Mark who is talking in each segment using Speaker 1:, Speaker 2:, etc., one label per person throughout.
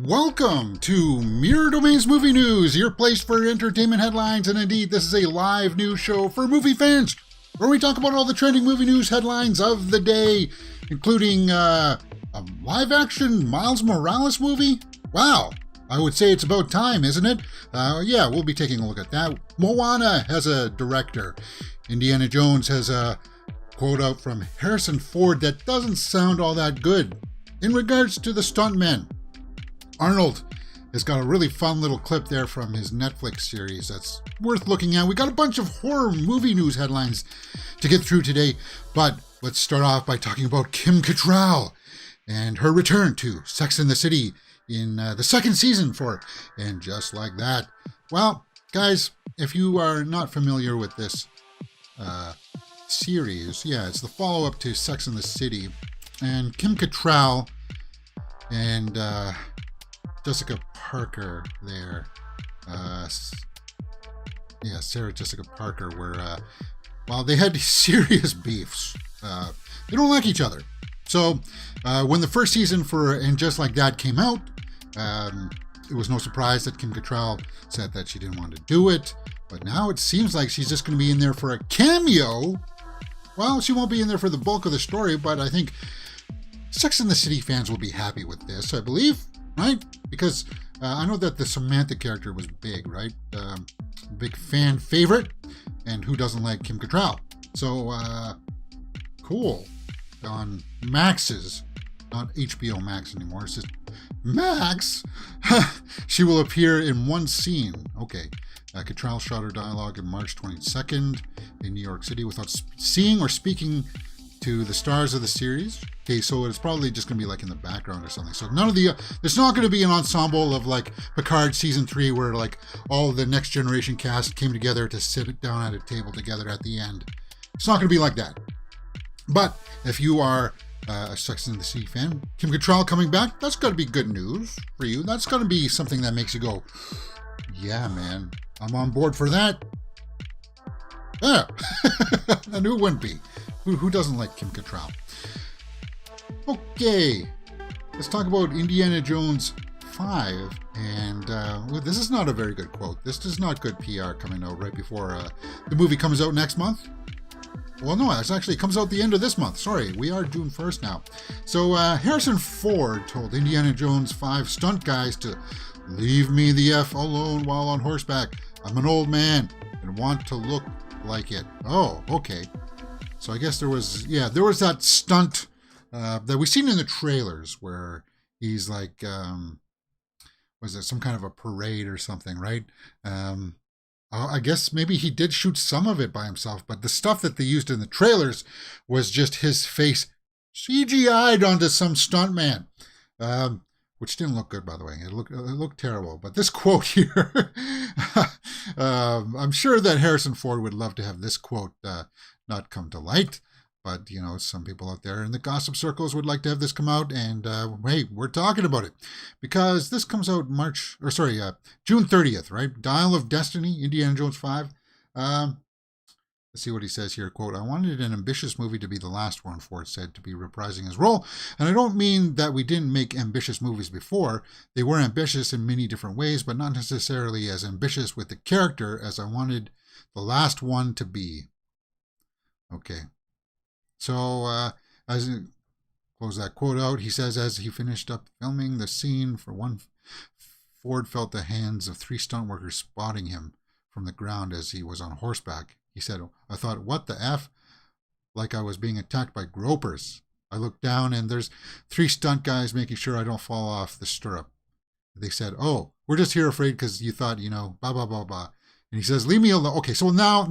Speaker 1: Welcome to Mirror Domain's Movie News, your place for entertainment headlines, and indeed, this is a live news show for movie fans, where we talk about all the trending movie news headlines of the day, including a live-action Miles Morales movie. Wow, I would say it's about time, isn't it? Yeah, we'll be taking a look at that. Moana has a director. Indiana Jones has a quote out from Harrison Ford that doesn't sound all that good. In regards to the stuntmen, Arnold has got a really fun little clip there from his Netflix series that's worth looking at. We got a bunch of horror movie news headlines to get through today, but let's start off by talking about Kim Cattrall and her return to Sex and the City in the second season for And Just Like That. Well, guys, if you are not familiar with this series, yeah, it's the follow-up to Sex and the City, and Kim Cattrall and Jessica Parker there. Sarah Jessica Parker were, they had serious beefs. They don't like each other. So when the first season for And Just Like That came out, it was no surprise that Kim Cattrall said that she didn't want to do it. But now it seems like she's just going to be in there for a cameo. Well, she won't be in there for the bulk of the story, but I think Sex and the City fans will be happy with this, I believe. Right? Because I know that the Samantha character was big, right? Big fan favorite. And who doesn't like Kim Cattrall? So, cool. On Max's, not HBO Max anymore, it's just Max. She will appear in one scene. Okay. Cattrall shot her dialogue in March 22nd in New York City without seeing or speaking to the stars of the series. Okay, so it's probably just going to be like in the background or something. So there's not going to be an ensemble of like Picard season 3 where like all the Next Generation cast came together to sit down at a table together at the end. It's not going to be like that. But if you are a Sex and the City fan, Kim Cattrall coming back, that's got to be good news for you. That's got to be something that makes you go, yeah, man, I'm on board for that. Yeah. And who wouldn't be? Who doesn't like Kim Cattrall? Okay, let's talk about Indiana Jones 5. And this is not a very good quote. This is not good PR coming out right before the movie comes out next month. Well, no, it actually comes out the end of this month. Sorry, we are June 1st now. So Harrison Ford told Indiana Jones 5 stunt guys to leave me the F alone while on horseback. I'm an old man and want to look like it. Oh, okay. So I guess there was that stunt that we've seen in the trailers where he's like, was it some kind of a parade or something, right? I guess maybe he did shoot some of it by himself, but the stuff that they used in the trailers was just his face CGI'd onto some stuntman, which didn't look good, by the way. It looked terrible. But this quote here, I'm sure that Harrison Ford would love to have this quote not come to light. But, some people out there in the gossip circles would like to have this come out. And, hey, we're talking about it. Because this comes out June 30th, right? Dial of Destiny, Indiana Jones 5. Let's see what he says here. Quote, I wanted an ambitious movie to be the last one, Ford said, to be reprising his role. And I don't mean that we didn't make ambitious movies before. They were ambitious in many different ways, but not necessarily as ambitious with the character as I wanted the last one to be. Okay. So, as he close that quote out, he says, as he finished up filming the scene for one, Ford felt the hands of 3 stunt workers spotting him from the ground as he was on horseback. He said, I thought, what the F? Like I was being attacked by gropers. I looked down and there's 3 stunt guys making sure I don't fall off the stirrup. They said, oh, we're just here afraid because you thought, blah, blah, blah, blah. And he says, leave me alone. Okay, so now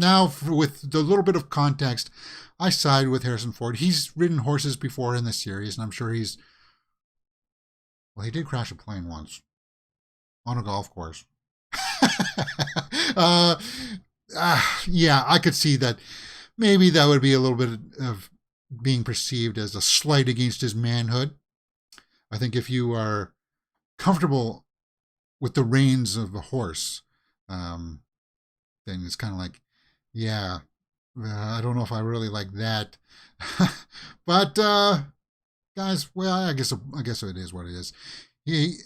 Speaker 1: with the little bit of context, I side with Harrison Ford. He's ridden horses before in the series, and I'm sure he did crash a plane once on a golf course. Yeah, I could see that maybe that would be a little bit of being perceived as a slight against his manhood. I think if you are comfortable with the reins of a horse, then it's kind of like, yeah, I don't know if I really like that. But guys, well, I guess it is what it is.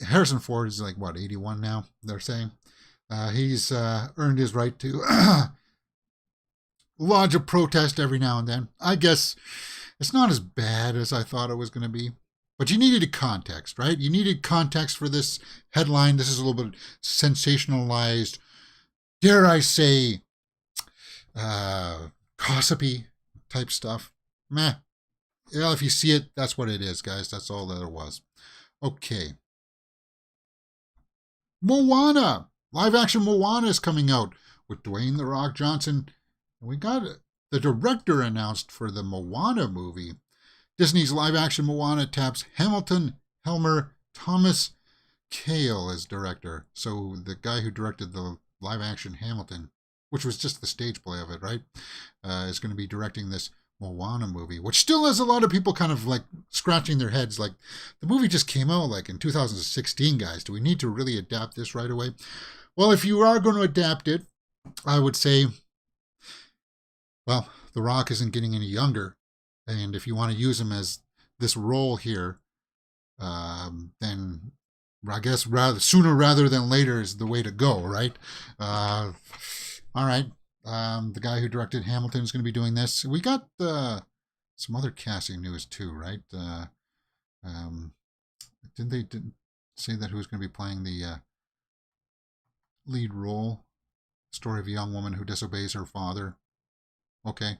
Speaker 1: Harrison Ford is like, what, 81 now, they're saying. He's earned his right to lodge a protest every now and then. I guess it's not as bad as I thought it was going to be. But you needed a context, right? You needed context for this headline. This is a little bit sensationalized, dare I say, gossipy type stuff. Meh. Yeah, if you see it, that's what it is, guys. That's all that it was. Okay. Moana. Live action Moana is coming out with Dwayne "The Rock" Johnson. We got the director announced for the Moana movie. Disney's live action Moana taps Hamilton Helmer Thomas Kail as director. So the guy who directed the live action Hamilton, which was just the stage play of it, right, is going to be directing this Moana movie, which still has a lot of people kind of like scratching their heads. Like, the movie just came out like in 2016, guys. Do we need to really adapt this right away? Well, if you are going to adapt it, I would say, well, The Rock isn't getting any younger. And if you want to use him as this role here, then I guess sooner rather than later is the way to go, right? All right. The guy who directed Hamilton is going to be doing this. We got some other casting news too, right? Didn't they say that who's going to be playing the lead role? Story of a young woman who disobeys her father. Okay.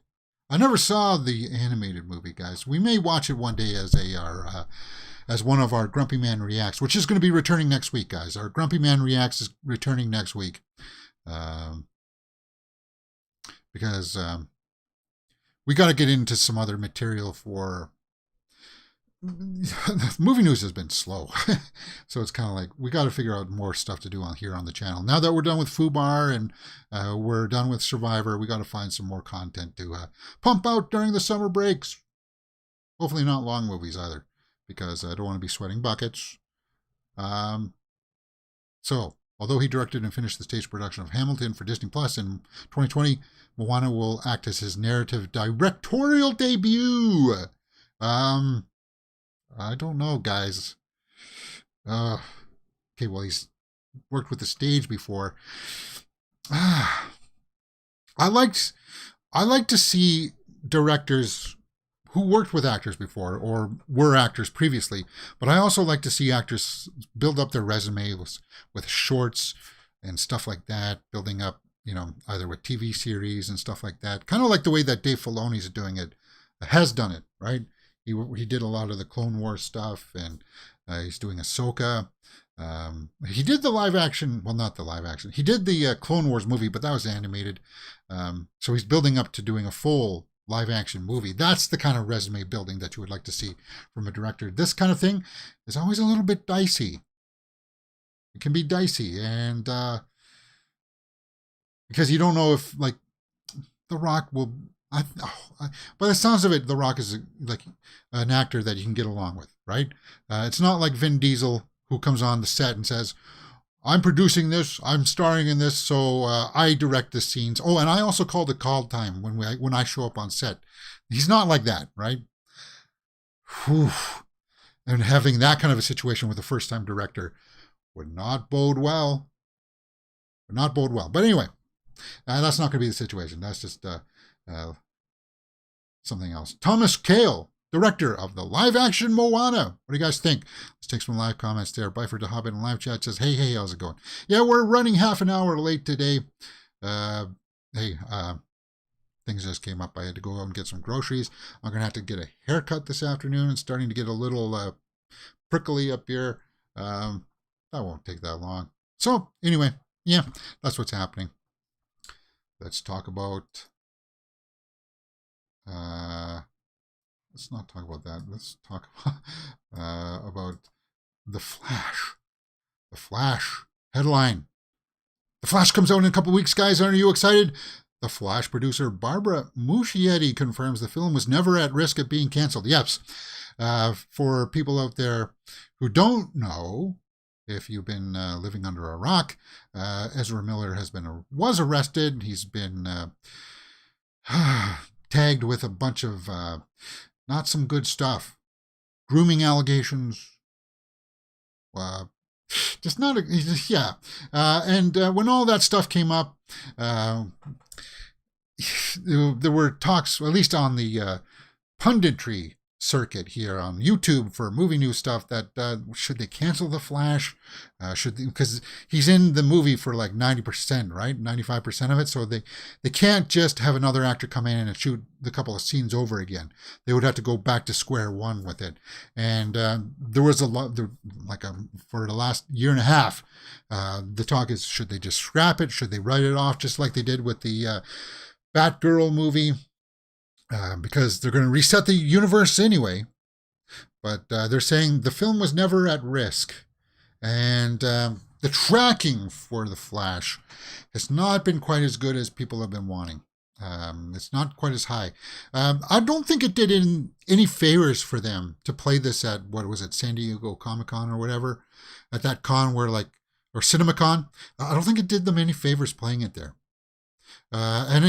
Speaker 1: I never saw the animated movie, guys. We may watch it one day as one of our Grumpy Man Reacts, which is going to be returning next week, guys. Our Grumpy Man Reacts is returning next week. Because we got to get into some other material for... Movie news has been slow. So it's kind of like we got to figure out more stuff to do here on the channel. Now that we're done with FUBAR and we're done with Survivor, we got to find some more content to pump out during the summer breaks. Hopefully not long movies either, because I don't want to be sweating buckets. So, although he directed and finished the stage production of Hamilton for Disney Plus in 2020, Moana will act as his narrative directorial debut. I don't know, guys. Okay, well, he's worked with the stage before. I like to see directors who worked with actors before or were actors previously, but I also like to see actors build up their resume with shorts and stuff like that, building up, either with TV series and stuff like that. Kind of like the way that Dave Filoni's doing it, has done it, right? He did a lot of the Clone Wars stuff, and he's doing Ahsoka. He did the live action, well, not the live action. He did the Clone Wars movie, but that was animated. So he's building up to doing a full live action movie. That's the kind of resume building that you would like to see from a director. This kind of thing is always a little bit dicey. It can be dicey, and because you don't know if, like, The Rock will... by the sounds of it, The Rock is like an actor that you can get along with, right? It's not like Vin Diesel, who comes on the set and says, I'm producing this, I'm starring in this, so I direct the scenes. Oh, and I also call the call time when I show up on set. He's not like that, right? Whew. And having that kind of a situation with a first-time director would not bode well. Would not bode well. But anyway, that's not going to be the situation. That's just... something else. Thomas Kail, director of the live-action Moana. What do you guys think? Let's take some live comments there. Byford the Hobbit in live chat says, hey, how's it going? Yeah, we're running half an hour late today. Things just came up. I had to go out and get some groceries. I'm going to have to get a haircut this afternoon. It's starting to get a little prickly up here. That won't take that long. So, anyway, yeah, that's what's happening. Let's talk about... let's not talk about that. Let's talk about The Flash. The Flash headline. The Flash comes out in a couple weeks, guys. Aren't you excited? The Flash producer Barbara Muschietti confirms the film was never at risk of being canceled. Yes. For people out there who don't know, if you've been living under a rock, Ezra Miller was arrested. He's been tagged with a bunch of not some good stuff. Grooming allegations, Uh, just not a, yeah. And when all that stuff came up, uh, there were talks, at least on the punditry circuit here on YouTube for movie news stuff, that should they cancel the Flash? Because he's in the movie for like 90%, right? 95% of it. So they can't just have another actor come in and shoot the couple of scenes over again. They would have to go back to square one with it. And there was a lot, for the last year and a half, the talk is, should they just scrap it? Should they write it off just like they did with the Batgirl movie? Because they're going to reset the universe anyway. But they're saying the film was never at risk. And the tracking for The Flash has not been quite as good as people have been wanting. It's not quite as high. I don't think it did any favors for them to play this at, what was it, San Diego Comic-Con or whatever, at that con where or CinemaCon. I don't think it did them any favors playing it there. And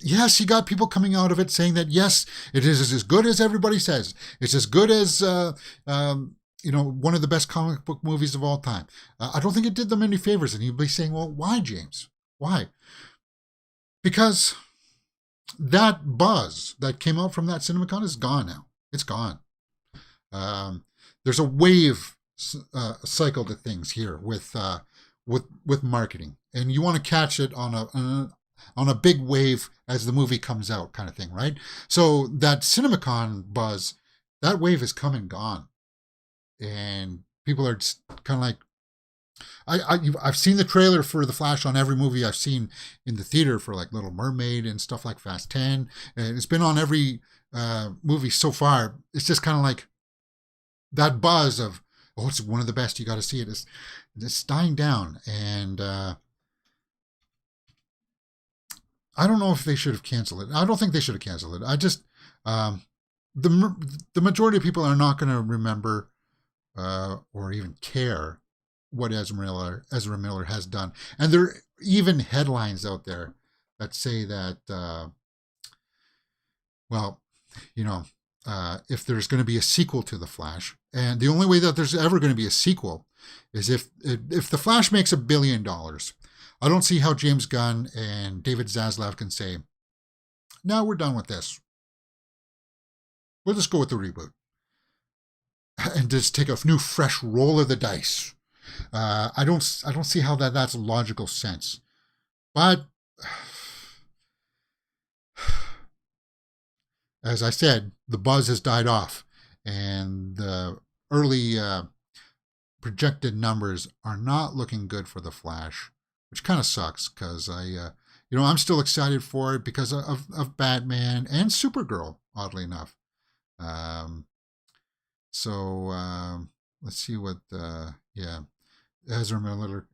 Speaker 1: yes, you got people coming out of it saying that, yes, it is as good as everybody says. It's as good as, one of the best comic book movies of all time. I don't think it did them any favors. And you'd be saying, well, why, James? Why? Because that buzz that came out from that CinemaCon is gone now. It's gone. There's a wave cycle to things here with marketing. And you want to catch it on a big wave as the movie comes out, kind of thing, right? So that CinemaCon buzz, that wave is come and gone. And people are just kind of like, I've seen the trailer for The Flash on every movie I've seen in the theater, for like Little Mermaid and stuff like Fast 10. And it's been on every movie so far. It's just kind of like that buzz of, oh, it's one of the best, you got to see it. It's dying down. And I don't know if they should have canceled it. I don't think they should have canceled it. I just, the majority of people are not going to remember or even care what Ezra Miller has done. And there are even headlines out there that say that, if there's going to be a sequel to The Flash, and the only way that there's ever going to be a sequel is if The Flash makes $1 billion. I don't see how James Gunn and David Zaslav can say, no, we're done with this. We'll just go with the reboot. And just take a new, fresh roll of the dice. I don't see how that's logical sense. But as I said, the buzz has died off, and the early projected numbers are not looking good for The Flash, which kind of sucks, because I'm still excited for it because of Batman and Supergirl, oddly enough. Let's see what, Ezra Miller,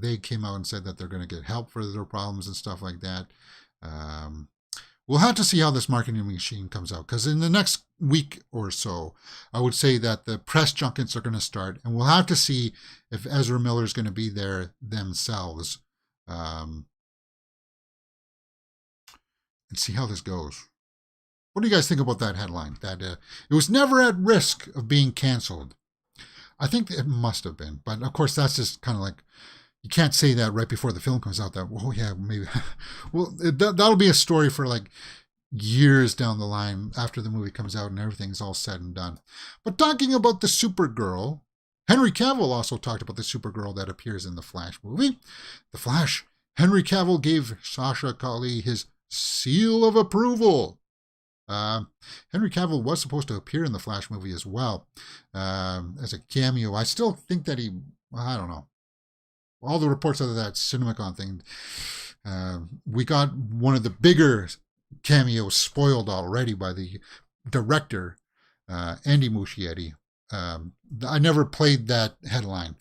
Speaker 1: they came out and said that they're going to get help for their problems and stuff like that. We'll have to see how this marketing machine comes out, because in the next week or so, I would say that the press junkets are going to start, and we'll have to see if Ezra Miller is going to be there themselves, and see how this goes. What do you guys think about that headline? That it was never at risk of being canceled. I think it must have been, but of course that's just kind of like, you can't say that right before the film comes out. That, oh yeah, maybe. Well, that'll be a story for like years down the line after the movie comes out and everything's all said and done. But talking about the Supergirl, Henry Cavill also talked about the Supergirl that appears in the Flash movie. The Flash, Henry Cavill gave Sasha Calle his seal of approval. Henry Cavill was supposed to appear in the Flash movie as well, as a cameo. I still think that I don't know. All the reports of that CinemaCon thing, we got one of the bigger cameos spoiled already by the director, Andy Muschietti. I never played that headline,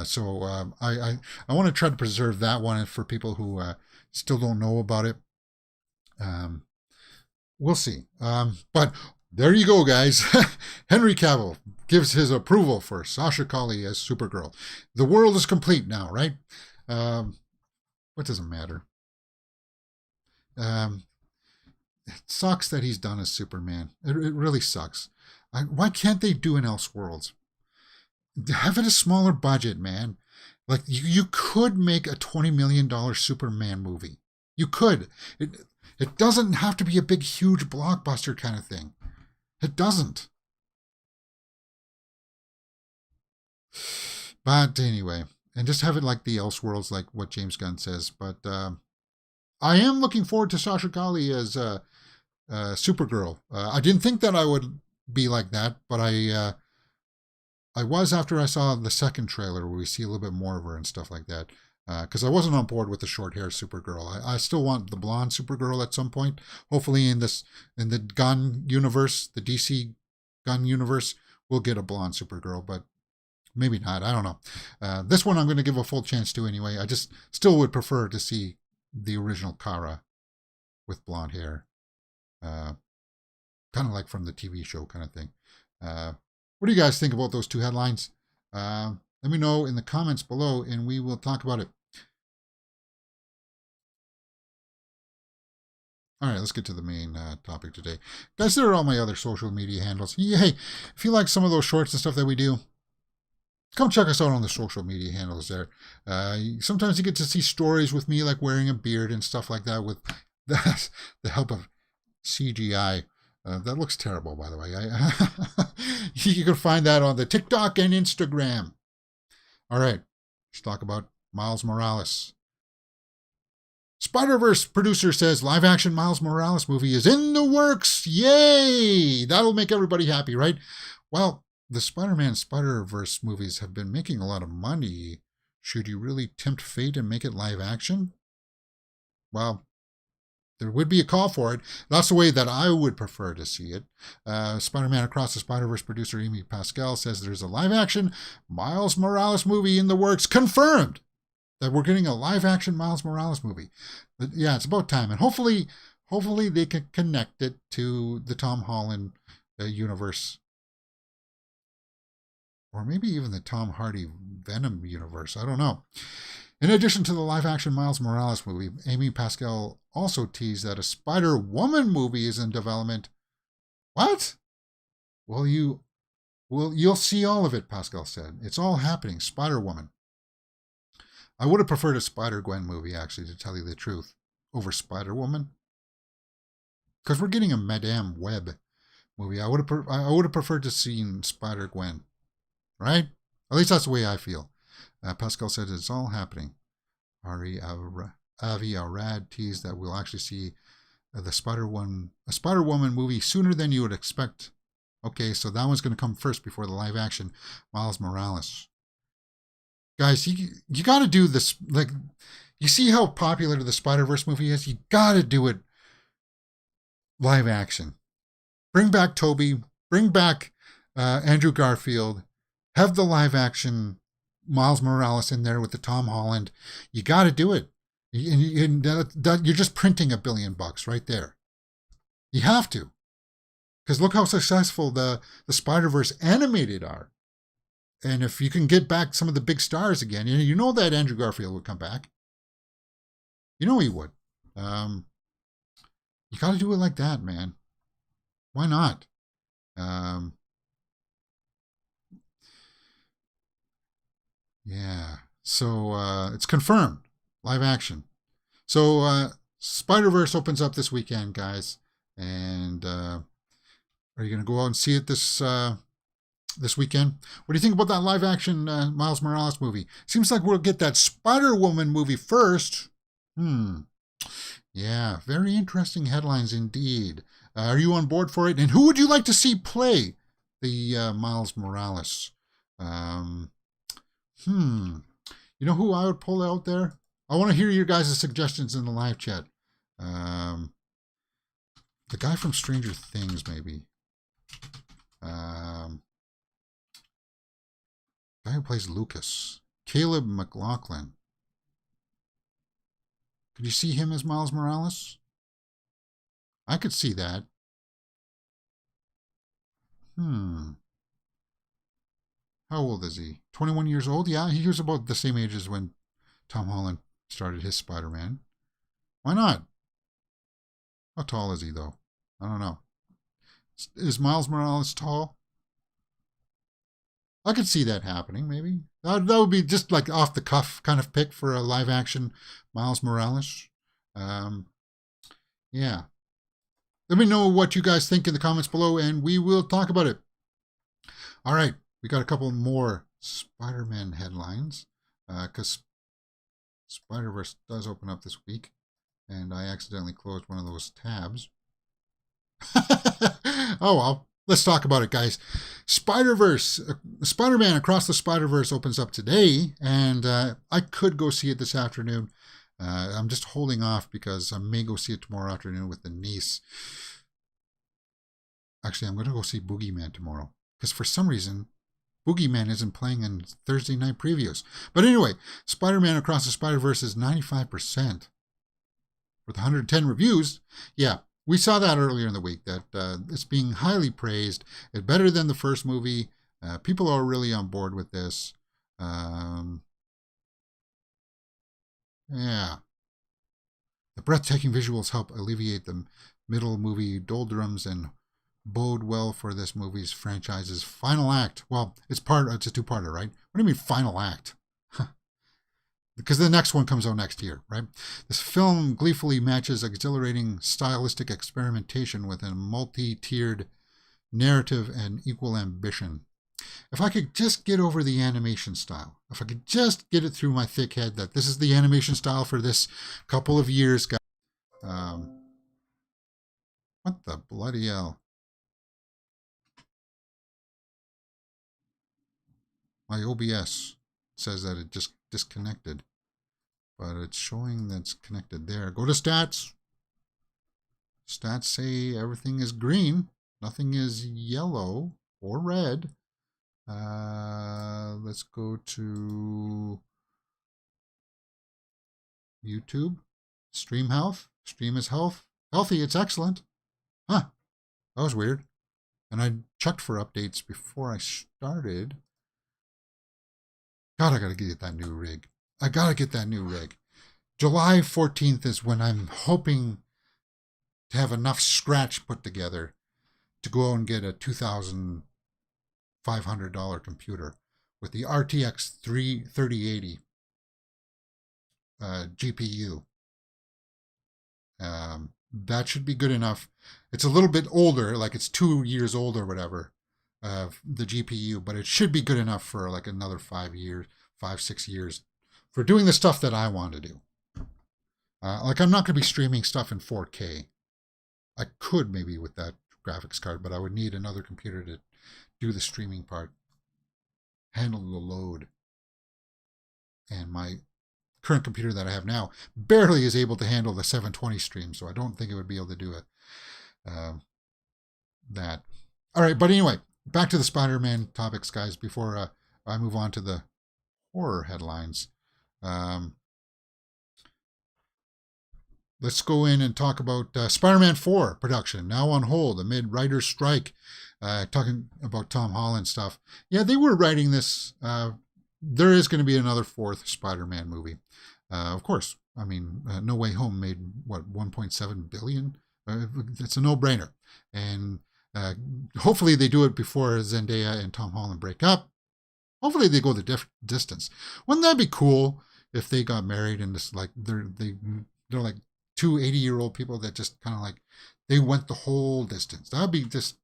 Speaker 1: so I want to try to preserve that one for people who still don't know about it. We'll see. But there you go, guys. Henry Cavill gives his approval for Sasha Calle as Supergirl. The world is complete now, right? What does it matter? It sucks that he's done as Superman. It really sucks. Why can't they do an Elseworlds? have it a smaller budget, man. Like you could make a $20 million Superman movie. You could. It doesn't have to be a big, huge blockbuster kind of thing. It doesn't. But anyway, and just have it like the Elseworlds, like what James Gunn says. But I am looking forward to Sasha Calle as Supergirl. I didn't think that I would be like that, but I was after I saw the second trailer where we see a little bit more of her and stuff like that. Because I wasn't on board with the short hair Supergirl. I still want the blonde Supergirl at some point. Hopefully in the Gunn universe, the DC Gunn universe, we'll get a blonde Supergirl, but maybe not. I don't know. This one I'm going to give a full chance to anyway. I just still would prefer to see the original Kara with blonde hair. Kind of like from the TV show kind of thing. What do you guys think about those two headlines? Let me know in the comments below and we will talk about it. All right, let's get to the main topic today. Guys, there are all my other social media handles. Hey, if you like some of those shorts and stuff that we do, come check us out on the social media handles there. Sometimes you get to see stories with me, like wearing a beard and stuff like that with the help of CGI. That looks terrible, by the way. You can find that on the TikTok and Instagram. All right, let's talk about Miles Morales. Spiderverse producer says live-action Miles Morales movie is in the works. Yay! That'll make everybody happy, right? Well, the Spider-Man Spiderverse movies have been making a lot of money. Should you really tempt fate and make it live-action? Well, there would be a call for it. That's the way that I would prefer to see it. Spider-Man Across the Spider-Verse producer Amy Pascal says there's a live-action Miles Morales movie in the works. Confirmed that we're getting a live-action Miles Morales movie. But yeah, it's about time. And hopefully they can connect it to the Tom Holland universe. Or maybe even the Tom Hardy Venom universe. I don't know. In addition to the live-action Miles Morales movie, Amy Pascal also teased that a Spider-Woman movie is in development. What? Well, you'll see all of it, Pascal said. It's all happening. Spider-Woman. I would have preferred a Spider-Gwen movie, actually, to tell you the truth, over Spider-Woman. Because we're getting a Madame Web movie. I would have preferred to see Spider-Gwen. Right? At least that's the way I feel. Pascal said it's all happening. Avi Arad teased that we'll actually see a Spider-Woman movie sooner than you would expect. Okay, so that one's going to come first before the live-action Miles Morales. Guys, you got to do this. Like, you see how popular the Spider-Verse movie is? You got to do it live action. Bring back Toby. Bring back Andrew Garfield. Have the live action Miles Morales in there with the Tom Holland. You got to do it. And you're just printing $1 billion right there. You have to. Because look how successful the Spider-Verse animated are. And if you can get back some of the big stars again, you know that Andrew Garfield would come back. You know he would. You got to do it like that, man. Why not? Yeah. So it's confirmed. Live action. So Spider-Verse opens up this weekend, guys. And are you going to go out and see it this weekend? What do you think about that live action Miles Morales movie? Seems like we'll get that Spider-Woman movie first. Yeah, very interesting headlines indeed. Are you on board for it? And who would you like to see play the Miles Morales? You know who I would pull out there? I want to hear your guys' suggestions in the live chat. The guy from Stranger Things, maybe. Guy who plays Lucas. Caleb McLaughlin. Could you see him as Miles Morales? I could see that. How old is he? 21 years old? Yeah, he was about the same age as when Tom Holland started his Spider-Man. Why not? How tall is he, though? I don't know. Is Miles Morales tall? I could see that happening, maybe. That would be just like off the cuff kind of pick for a live action Miles Morales. Um, yeah. Let me know what you guys think in the comments below, and we will talk about it. All right, we got a couple more Spider-Man headlines because Spiderverse does open up this week, and I accidentally closed one of those tabs. Oh well, let's talk about it, guys. Spider-Verse, Spider-Man Across the Spider-Verse opens up today, and I could go see it this afternoon. I'm just holding off because I may go see it tomorrow afternoon with the niece. Actually, I'm going to go see Boogeyman tomorrow because for some reason Boogeyman isn't playing in Thursday night previews. But anyway, Spider-Man Across the Spider-Verse is 95% with 110 reviews. Yeah, we saw that earlier in the week, that it's being highly praised. It's better than the first movie. People are really on board with this. Yeah. The breathtaking visuals help alleviate the middle movie doldrums and bode well for this movie's franchise's final act. Well, it's a two-parter, right? What do you mean final act? Because the next one comes out next year, right? This film gleefully matches exhilarating stylistic experimentation with a multi-tiered narrative and equal ambition. If I could just get over the animation style, if I could just get it through my thick head that this is the animation style for this couple of years, guys. What the bloody hell? My OBS says that it just disconnected, but it's showing that's connected there. Go to stats. Stats say everything is green. Nothing is yellow or red. Let's go to YouTube. Stream health. Stream is healthy. It's excellent. Huh. That was weird. And I checked for updates before I started. God, I gotta get that new rig. July 14th is when I'm hoping to have enough scratch put together to go and get a $2,500 computer with the RTX 3080 GPU. That should be good enough. It's a little bit older, like it's 2 years old or whatever, the GPU, but it should be good enough for like another 5 years, 6 years for doing the stuff that I want to do. Like I'm not going to be streaming stuff in 4K. I could maybe with that graphics card, but I would need another computer to do the streaming part, handle the load. And my current computer that I have now barely is able to handle the 720 stream, so I don't think it would be able to do it. That. All right, but anyway, back to the Spider-Man topics, guys, before I move on to the horror headlines. Let's go in and talk about Spider-Man 4 production, now on hold amid writer's strike. Talking about Tom Holland stuff. Yeah, they were writing this. There is going to be another fourth Spider-Man movie. Of course. I mean, No Way Home made, what, $1.7 billion? It's a no-brainer. And hopefully they do it before Zendaya and Tom Holland break up. Hopefully they go the distance. Wouldn't that be cool if they got married and just like they're like two 80-year-old people that just kind of like they went the whole distance? That'd be just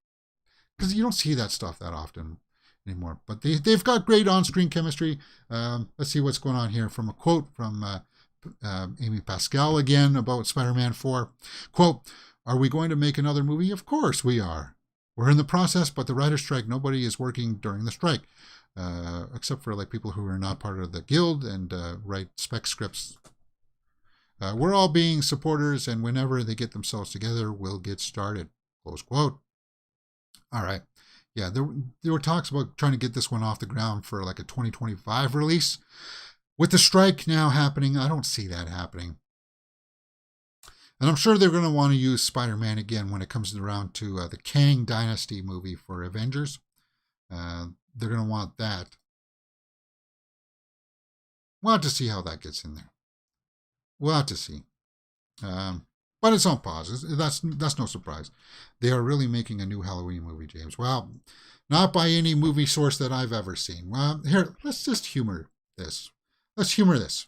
Speaker 1: because you don't see that stuff that often anymore. But they've got great on-screen chemistry. Let's see what's going on here from a quote from Amy Pascal again about Spider-Man 4. Quote, "Are we going to make another movie? Of course we are. We're in the process, but the writer's strike, nobody is working during the strike, except for like people who are not part of the guild and write spec scripts. We're all being supporters, and whenever they get themselves together, we'll get started." Close quote. All right. Yeah, there were talks about trying to get this one off the ground for like a 2025 release. With the strike now happening, I don't see that happening. And I'm sure they're going to want to use Spider-Man again when it comes around to the Kang Dynasty movie for Avengers. They're going to want that. We'll have to see how that gets in there. We'll have to see. But it's on pause. That's no surprise. They are really making a new Halloween movie, James. Well, not by any movie source that I've ever seen. Well, here, let's just humor this. Let's humor this.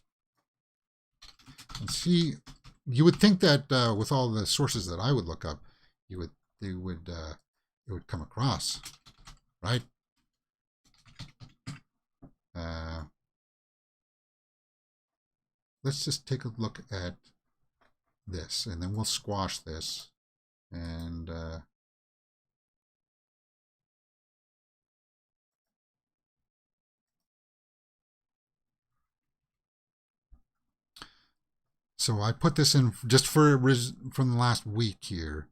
Speaker 1: And see, you would think that with all the sources that I would look up, it would come across, right? Let's just take a look at this, and then we'll squash this. And so I put this in just from the last week here.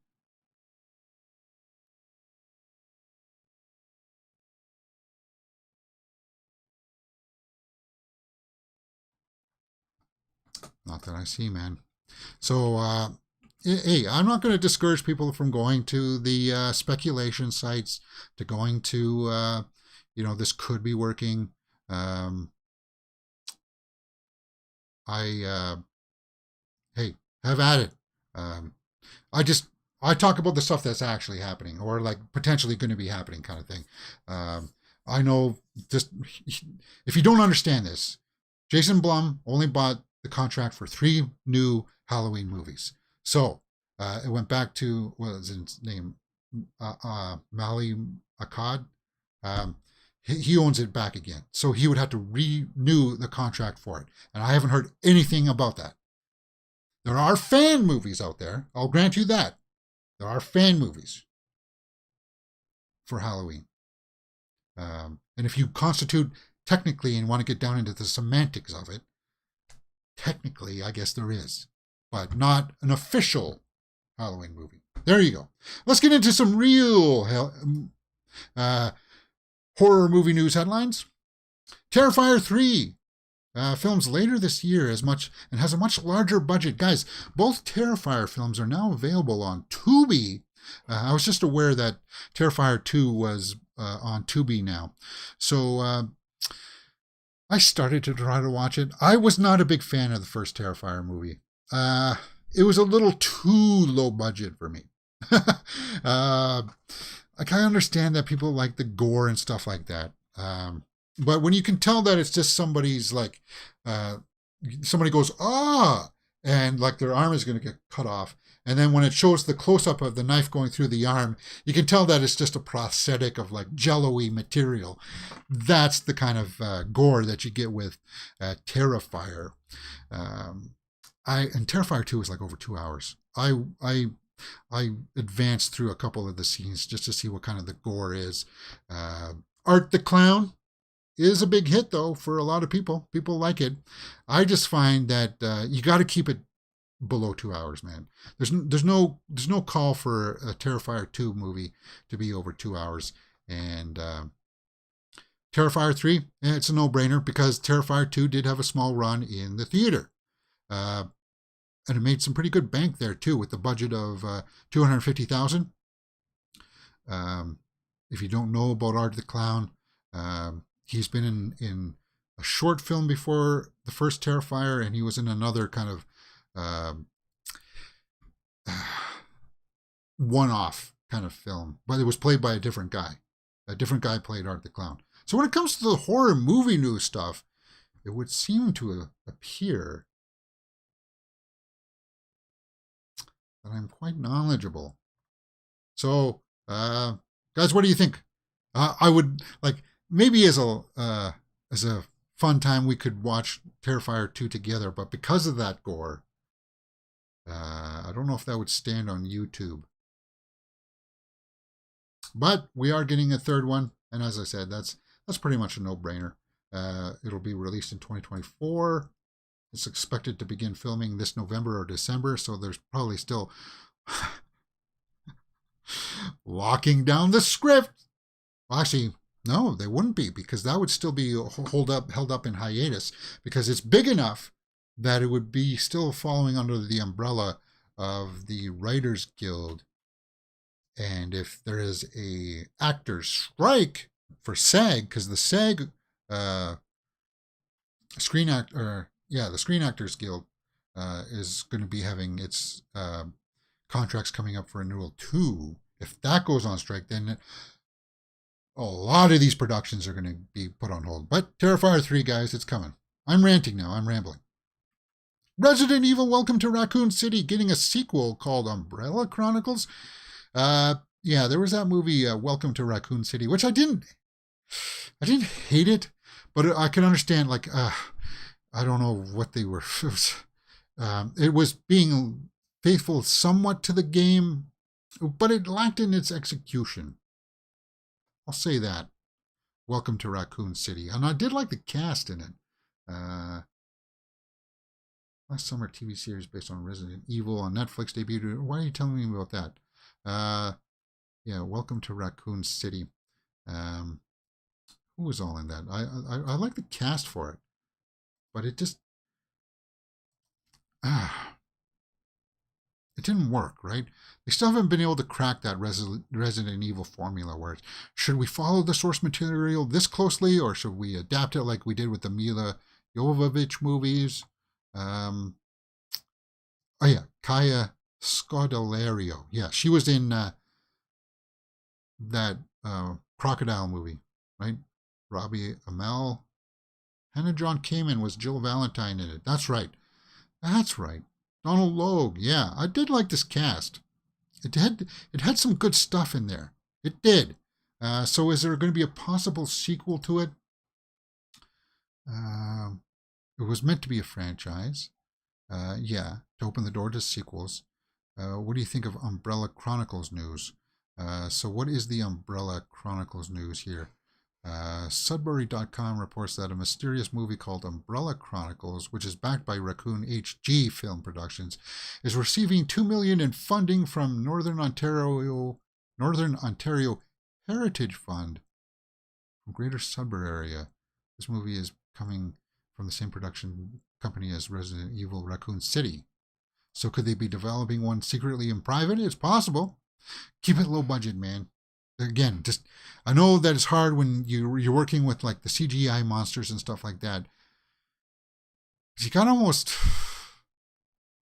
Speaker 1: Not that I see, man. So, hey, I'm not going to discourage people from going to the speculation sites, to going to, this could be working. Hey, have at it. I talk about the stuff that's actually happening, or like potentially going to be happening, kind of thing. I know, just if you don't understand this, Jason Blum only bought the contract for 3 new Halloween movies. So it went back to, what was his name? Mali Akkad. He owns it back again. So he would have to renew the contract for it. And I haven't heard anything about that. There are fan movies out there. I'll grant you that. There are fan movies for Halloween. And if you constitute technically and want to get down into the semantics of it, technically, I guess there is. But not an official Halloween movie. There you go. Let's get into some real horror movie news headlines. Terrifier 3 films later this year and has a much larger budget. Guys, both Terrifier films are now available on Tubi. I was just aware that Terrifier 2 was on Tubi now. So I started to try to watch it. I was not a big fan of the first Terrifier movie. It was a little too low budget for me. Like, I understand that people like the gore and stuff like that. But when you can tell that it's just somebody's like, somebody goes, and like their arm is going to get cut off. And then when it shows the close-up of the knife going through the arm, you can tell that it's just a prosthetic of like jello-y material. That's the kind of gore that you get with Terrifier. And Terrifier 2 was like over 2 hours. I advanced through a couple of the scenes just to see what kind of the gore is. Art the Clown is a big hit, though, for a lot of people. People like it. I just find that you got to keep it below 2 hours, man. There's no call for a Terrifier 2 movie to be over 2 hours. And Terrifier 3, it's a no-brainer because Terrifier 2 did have a small run in the theater. And it made some pretty good bank there, too, with the budget of $250,000. If you don't know about Art the Clown, he's been in a short film before the first Terrifier, and he was in another kind of one-off kind of film. But it was played by a different guy. A different guy played Art the Clown. So when it comes to the horror movie news stuff, it would seem to appear that I'm quite knowledgeable. So, guys, what do you think? I would like, maybe as a fun time we could watch Terrifier 2 together, but because of that gore, I don't know if that would stand on YouTube. But we are getting a third one, and as I said, that's pretty much a no-brainer. It'll be released in 2024. It's expected to begin filming this November or December, so there's probably still locking down the script. Well, actually, no, they wouldn't be, because that would still be held up in hiatus, because it's big enough that it would be still following under the umbrella of the Writers Guild. And if there is a actors strike for SAG, because the SAG the Screen Actors Guild is going to be having its contracts coming up for renewal too. If that goes on strike, then a lot of these productions are going to be put on hold. But Terrifier 3, guys, it's coming. I'm ranting now. I'm rambling. Resident Evil Welcome to Raccoon City getting a sequel called Umbrella Chronicles. Yeah, there was that movie Welcome to Raccoon City, which I didn't hate it, but I can understand, like, I don't know what they were. It was being faithful somewhat to the game, but it lacked in its execution. I'll say that. Welcome to Raccoon City. And I did like the cast in it. Last summer TV series based on Resident Evil on Netflix debuted. Why are you telling me about that? Yeah, Welcome to Raccoon City. Who was all in that? I like the cast for it, but it just it didn't work, right? They still haven't been able to crack that Resident Evil formula where should we follow the source material this closely or should we adapt it like we did with the Mila Jovovich movies? Oh yeah, Kaya Scodelario. Yeah, she was in that Crocodile movie, right? Robbie Amell. Hannah John Kamen was Jill Valentine in it. That's right. That's right. Donald Logue. Yeah, I did like this cast. It had some good stuff in there. It did. So is there going to be a possible sequel to it? It was meant to be a franchise. Yeah, to open the door to sequels. What do you think of Umbrella Chronicles news? So what is the Umbrella Chronicles news here? Sudbury.com reports that a mysterious movie called Umbrella Chronicles, which is backed by Raccoon HG Film Productions, is receiving $2 million in funding from Northern Ontario Heritage Fund from Greater Sudbury area. This movie is coming from the same production company as Resident Evil Raccoon City. So could they be developing one secretly in private? It's possible. Keep it low budget, man. Again, just I know that it's hard when you're working with like the CGI monsters and stuff like that. You gotta almost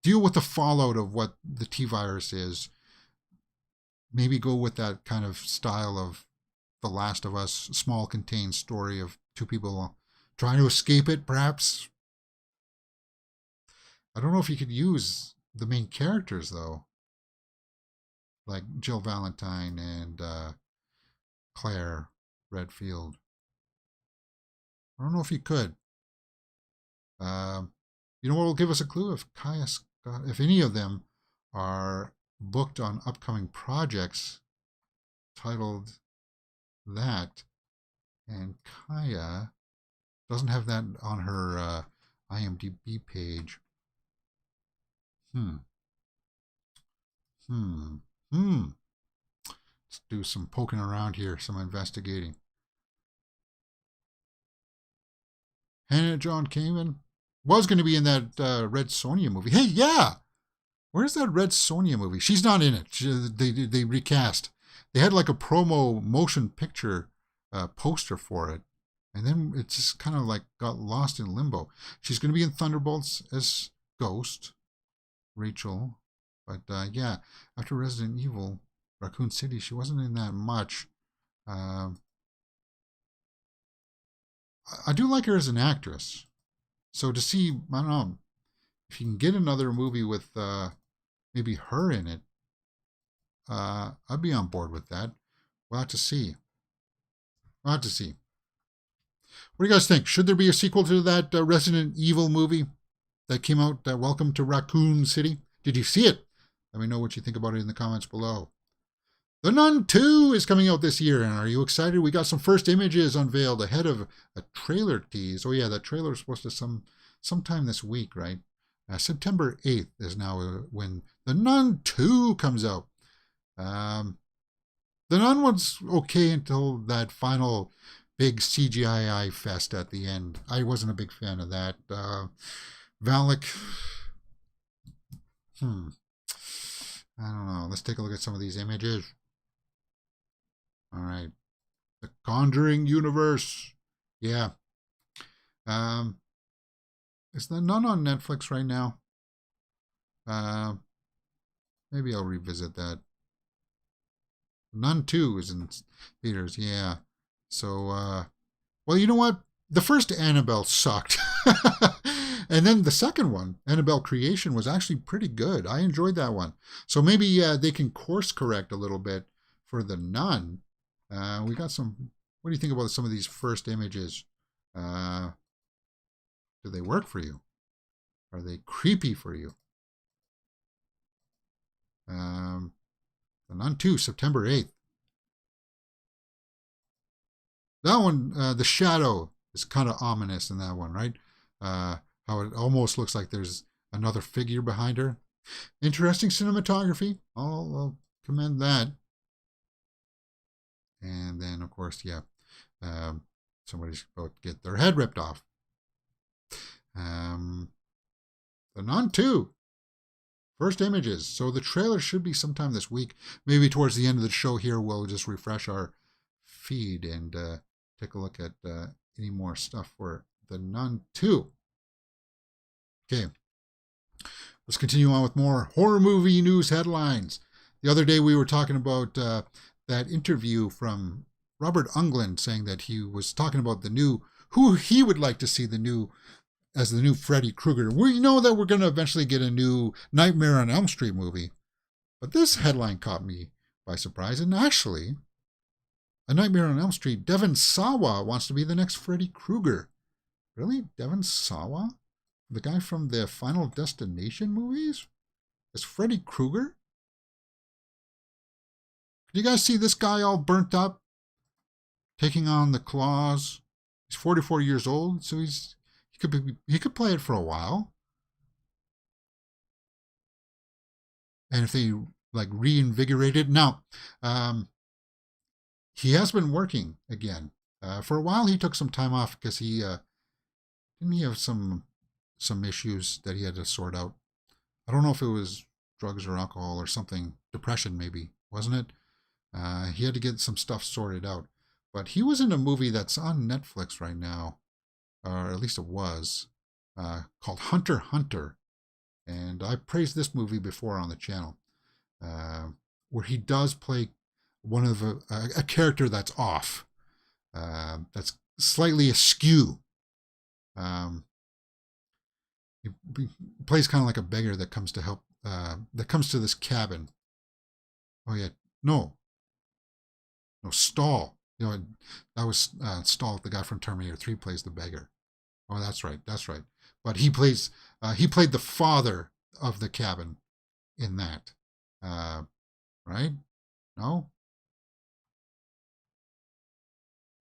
Speaker 1: deal with the fallout of what the T-virus is. Maybe go with that kind of style of The Last of Us, small contained story of two people trying to escape it, perhaps. I don't know if you could use the main characters though, like Jill Valentine and Claire Redfield. I don't know if you could. You know what will give us a clue? If Kaya Scott, if any of them are booked on upcoming projects titled that, and Kaya doesn't have that on her IMDb page. Let's do some poking around here, some investigating. Hannah John Kamen was going to be in that Red Sonja movie. Hey, yeah! Where's that Red Sonja movie? She's not in it. They recast. They had like a promo motion picture poster for it. And then it just kind of like got lost in limbo. She's going to be in Thunderbolts as Ghost, Rachel. But yeah, after Resident Evil, Raccoon City, she wasn't in that much. I do like her as an actress. So to see, I don't know, if you can get another movie with maybe her in it, I'd be on board with that. We'll have to see. We'll have to see. What do you guys think? Should there be a sequel to that Resident Evil movie that came out, Welcome to Raccoon City? Did you see it? Let me know what you think about it in the comments below. The Nun 2 is coming out this year, and are you excited? We got some first images unveiled ahead of a trailer tease. Oh yeah, that trailer is supposed to sometime this week, right? September 8th is now when The Nun 2 comes out. The Nun was okay until that final big CGI fest at the end. I wasn't a big fan of that. Valak. I don't know. Let's take a look at some of these images. All right. The Conjuring universe. Yeah. Is The Nun on Netflix right now? Uh, maybe I'll revisit that. Nun 2 is in theaters, yeah. So, well, you know what? The first Annabelle sucked. And then the second one, Annabelle Creation, was actually pretty good. I enjoyed that one. So maybe they can course correct a little bit for the Nun. We got some. What do you think about some of these first images? Uh, do they work for you? Are they creepy for you? The Nun 2, September 8th. That one, the shadow is kind of ominous in that one, right? How it almost looks like there's another figure behind her. Interesting cinematography. I'll commend that. And then, of course, yeah, somebody's about to get their head ripped off. The Nun 2. First images. So the trailer should be sometime this week. Maybe towards the end of the show here, we'll just refresh our feed and take a look at any more stuff for the Nun 2. Okay. Let's continue on with more horror movie news headlines. The other day we were talking about that interview from Robert Englund saying that he was talking about who he would like to see as the new Freddy Krueger. We know that we're going to eventually get a new Nightmare on Elm Street movie. But this headline caught me by surprise. And actually, A Nightmare on Elm Street, Devon Sawa wants to be the next Freddy Krueger. Really? Devon Sawa? The guy from the Final Destination movies? Is Freddy Krueger? Did you guys see this guy all burnt up? Taking on the claws. He's 44 years old, so he could play it for a while. And if they like reinvigorated. Now, he has been working again. For a while, he took some time off because didn't he have some issues that he had to sort out. I don't know if it was drugs or alcohol or something, depression maybe, wasn't it? He had to get some stuff sorted out. But he was in a movie that's on Netflix right now, or at least it was, called Hunter x Hunter. And I praised this movie before on the channel, where he does play one of a character that's off, that's slightly askew. He plays kind of like a beggar that comes to help, that comes to this cabin. Oh yeah, no, Stahl. That was Stahl, the guy from Terminator 3, plays the beggar. Oh, that's right. But he played the father of the cabin in that, right? No?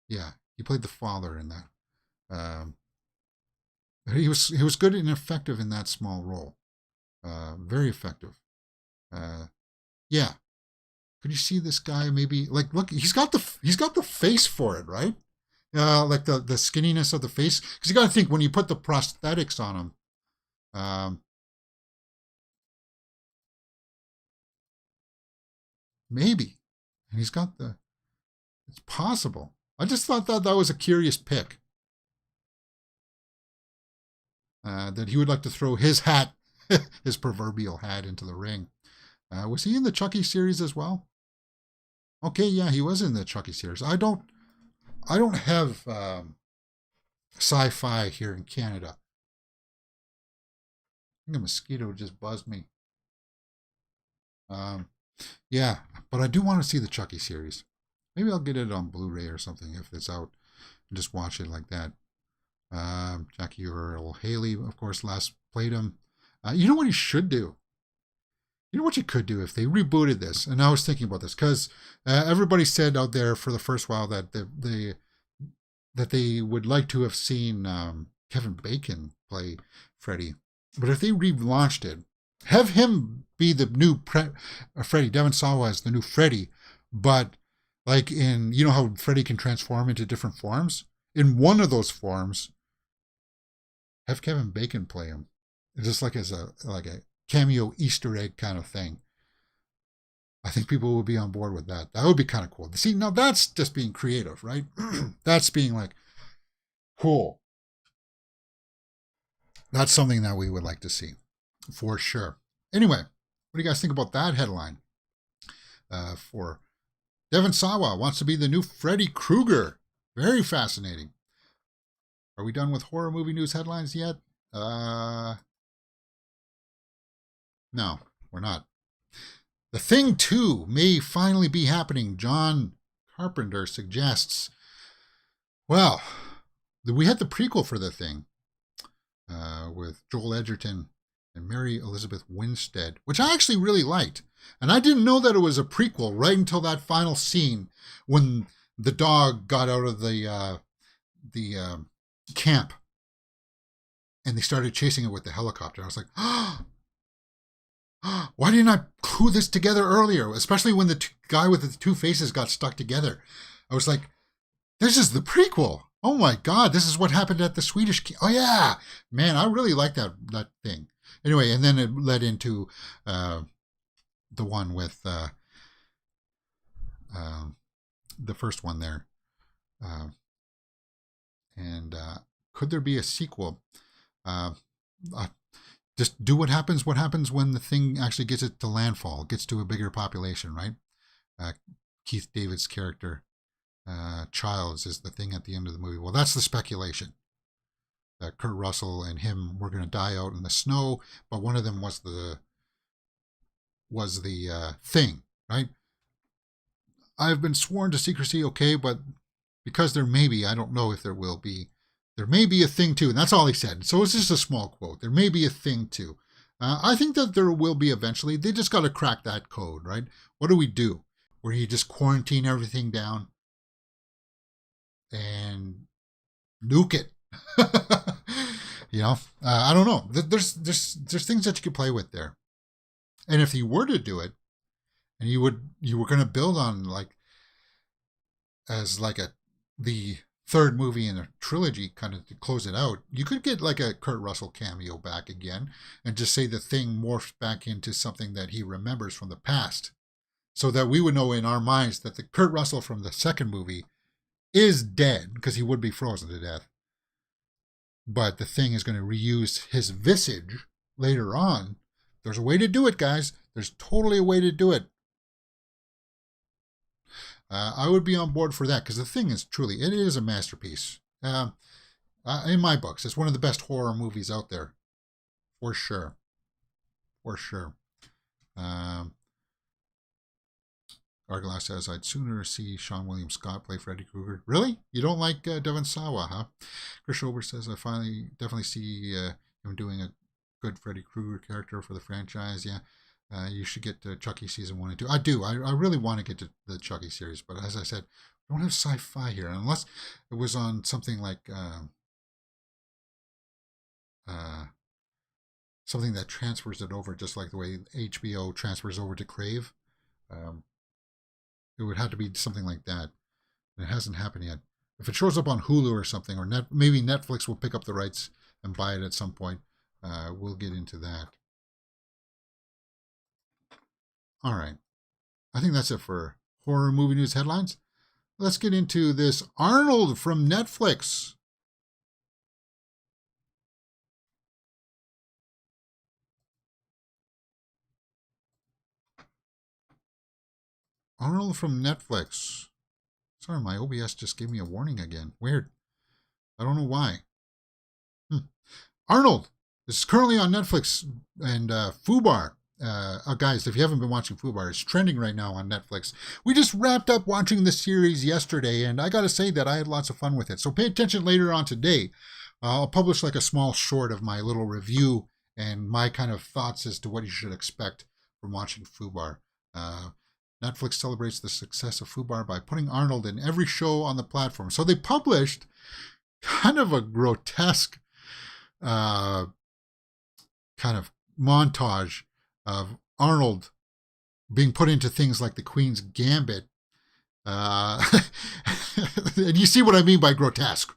Speaker 1: Yeah, he played the father in that. He was good and effective in that small role. Very effective. Yeah. Could you see this guy maybe like look? He's got the face for it, right? Like the skinniness of the face. Because you got to think when you put the prosthetics on him. Maybe, and he's got the. It's possible. I just thought that was a curious pick. That he would like to throw his hat, his proverbial hat, into the ring. Was he in the Chucky series as well? Okay, yeah, he was in the Chucky series. I don't have sci-fi here in Canada. I think a mosquito just buzzed me. Yeah, but I do want to see the Chucky series. Maybe I'll get it on Blu-ray or something if it's out, and just watch it like that. Jackie Earl Haley, of course, last played him. You know what he should do? You know what you could do if they rebooted this? And I was thinking about this because everybody said out there for the first while that they would like to have seen Kevin Bacon play Freddy. But if they relaunched it, have him be the new Freddy, Devon Sawa as the new Freddy, but like in, you know how Freddy can transform into different forms? In one of those forms, have Kevin Bacon play him. Just like as a cameo Easter egg kind of thing. I think people would be on board with that. That would be kind of cool. See, now that's just being creative, right? That's being like, cool. That's something that we would like to see, for sure. Anyway, what do you guys think about that headline? For Devon Sawa wants to be the new Freddy Krueger. Very fascinating. Are we done with horror movie news headlines yet? No, we're not. The Thing 2 may finally be happening, John Carpenter suggests. Well, we had the prequel for The Thing with Joel Edgerton and Mary Elizabeth Winstead, which I actually really liked. And I didn't know that it was a prequel right until that final scene when the dog got out of the camp and they started chasing it with the helicopter. I was like, oh, why didn't I clue this together earlier? Especially when the guy with the two faces got stuck together. I was like, this is the prequel. Oh my God, this is what happened at the Swedish camp. Oh yeah, man, I really like that thing. Anyway, and then it led into the one with the first one there. And could there be a sequel? Just do what happens when the thing actually gets it to landfall, gets to a bigger population, right? Keith David's character, Childs, is the thing at the end of the movie. Well, that's the speculation. That Kurt Russell and him were going to die out in the snow, but one of them was the thing, right? I've been sworn to secrecy, okay, but because there may be, I don't know if there will be. There may be a thing too, and that's all he said. So it's just a small quote. There may be a thing too. I think that there will be eventually. They just got to crack that code, right? What do we do? Where you just quarantine everything down and nuke it? I don't know. There's things that you could play with there. And if you were to do it, and you were going to build on the third movie in a trilogy, kind of to close it out, you could get like a Kurt Russell cameo back again, and just say the thing morphs back into something that he remembers from the past, so that we would know in our minds that the Kurt Russell from the second movie is dead, because he would be frozen to death. But the thing is going to reuse his visage later on. There's a way to do it, guys. There's totally a way to do it. I would be on board for that, because the thing is it is a masterpiece. In my books, it's one of the best horror movies out there. For sure. For sure. Arglass says, I'd sooner see Sean William Scott play Freddy Krueger. Really? You don't like Devon Sawa, huh? Chris Schober says, I definitely see him doing a good Freddy Krueger character for the franchise. Yeah. You should get to Chucky season 1 and 2. I do. I really want to get to the Chucky series, but as I said, we don't have sci-fi here unless it was on something like something that transfers it over, just like the way HBO transfers over to Crave. It would have to be something like that. And it hasn't happened yet. If it shows up on Hulu or something, or maybe Netflix will pick up the rights and buy it at some point, we'll get into that. All right. I think that's it for horror movie news headlines. Let's get into this Arnold from Netflix. Arnold from Netflix. Sorry, my OBS just gave me a warning again. Weird. I don't know why. Arnold is currently on Netflix and Fubar. Guys, if you haven't been watching Fubar, it's trending right now on Netflix. We just wrapped up watching the series yesterday, and I got to say that I had lots of fun with it. So pay attention later on today. I'll publish like a small short of my little review and my kind of thoughts as to what you should expect from watching Fubar. Netflix celebrates the success of Fubar by putting Arnold in every show on the platform. So they published kind of a grotesque kind of montage of Arnold being put into things like the Queen's Gambit. And you see what I mean by grotesque.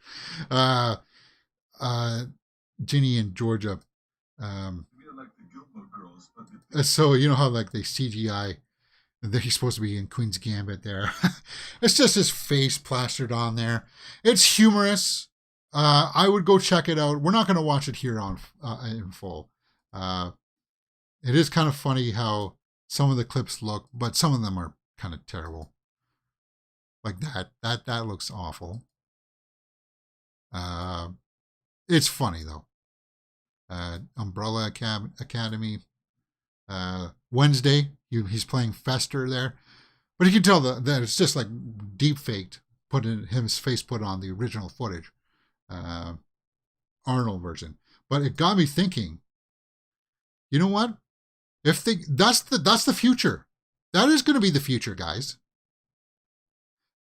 Speaker 1: Ginny and Georgia. So you know how like they CGI that he's supposed to be in Queen's Gambit there. It's just his face plastered on there. It's humorous. I would go check it out. We're not going to watch it here on in full. It is kind of funny how some of the clips look, but some of them are kind of terrible. Like that looks awful. Uh, it's funny though. Umbrella Academy. Wednesday, he's playing Fester there, but you can tell that it's just like deep faked, put in his face put on the original footage, uh, Arnold version. But it got me thinking. You know what? If they that's the future. That is going to be the future, guys.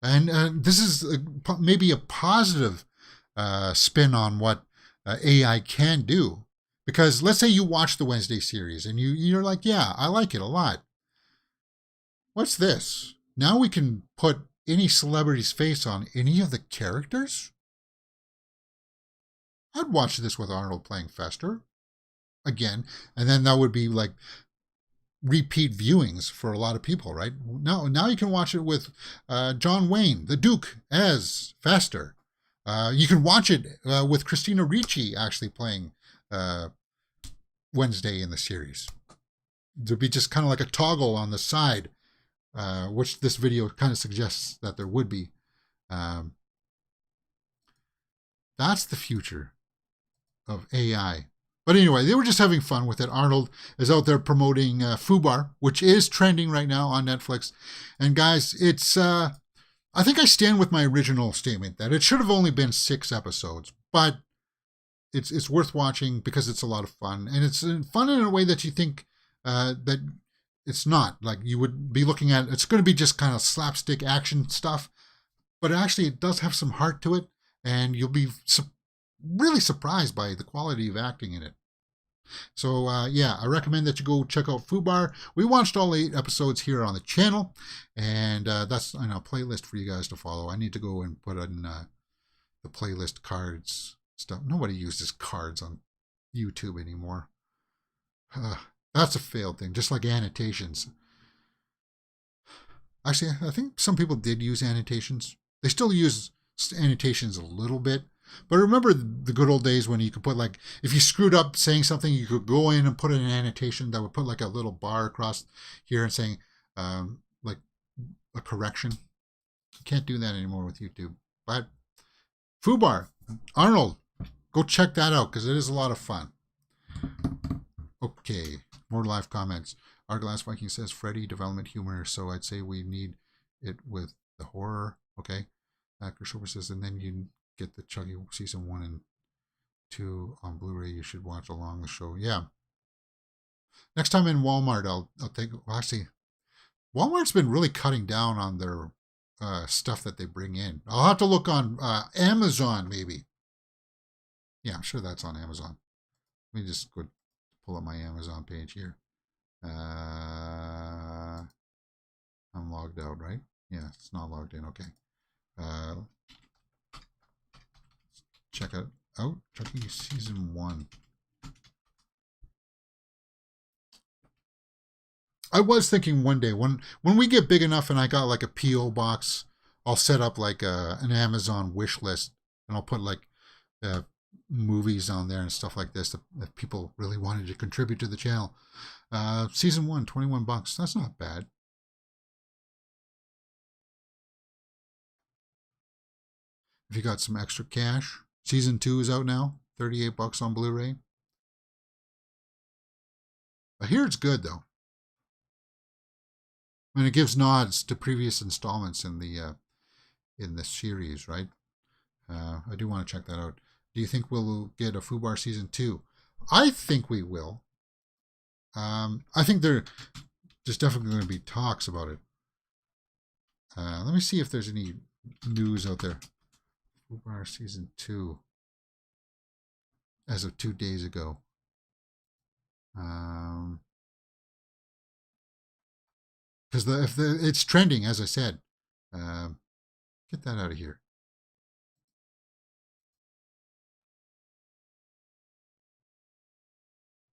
Speaker 1: And this is maybe a positive spin on what AI can do. Because let's say you watch the Wednesday series and you're like, yeah, I like it a lot. What's this? Now we can put any celebrity's face on any of the characters? I'd watch this with Arnold playing Fester again, and then that would be like repeat viewings for a lot of people, right? Now you can watch it with John Wayne, the Duke, as Fester. You can watch it with Christina Ricci actually playing Wednesday in the series. There'd be just kind of like a toggle on the side, which this video kind of suggests that there would be. That's the future of AI. But anyway, they were just having fun with it. Arnold is out there promoting Fubar, which is trending right now on Netflix. And guys, it's I think I stand with my original statement that it should have only been 6 episodes, but it's worth watching because it's a lot of fun, and it's fun in a way that you think that it's not. Like you would be looking at, it's going to be just kind of slapstick action stuff, but actually it does have some heart to it, and you'll be really surprised by the quality of acting in it. So yeah, I recommend that you go check out Fubar. We watched all 8 episodes here on the channel, and that's a playlist for you guys to follow. I need to go and put in the playlist cards stuff. Nobody uses cards on YouTube anymore. That's a failed thing, just like annotations. Actually, I think some people did use annotations. They still use annotations a little bit. But remember the good old days when you could put, like, if you screwed up saying something, you could go in and put an annotation that would put like a little bar across here and saying like a correction. You can't do that anymore with YouTube. But Fubar, Arnold, go check that out because it is a lot of fun. Okay, more live comments. Our Glass Viking says Freddy development humor, so I'd say we need it with the horror. Okay. Chris Over says, and then you get the Chucky season 1 and 2 on Blu-ray. You should watch along the show. Yeah. Next time in Walmart, I'll take. Well, actually, Walmart's been really cutting down on their stuff that they bring in. I'll have to look on Amazon maybe. Yeah, I'm sure that's on Amazon. Let me just go pull up my Amazon page here. I'm logged out, right? Yeah, it's not logged in. Okay. Check it out. Chucky season 1. I was thinking one day when we get big enough and I got like a PO box, I'll set up like an Amazon wish list, and I'll put like movies on there and stuff like this that people really wanted to contribute to the channel. Season 1, $21. That's not bad. If you got some extra cash, season 2 is out now, $38 on Blu-ray. I hear it's good though. I mean, it gives nods to previous installments in the series, right? I do want to check that out. Do you think we'll get a Fubar season 2? I think we will. I think there's definitely going to be talks about it. Let me see if there's any news out there. Fubar season 2, as of 2 days ago. Because it's trending, as I said. Get that out of here.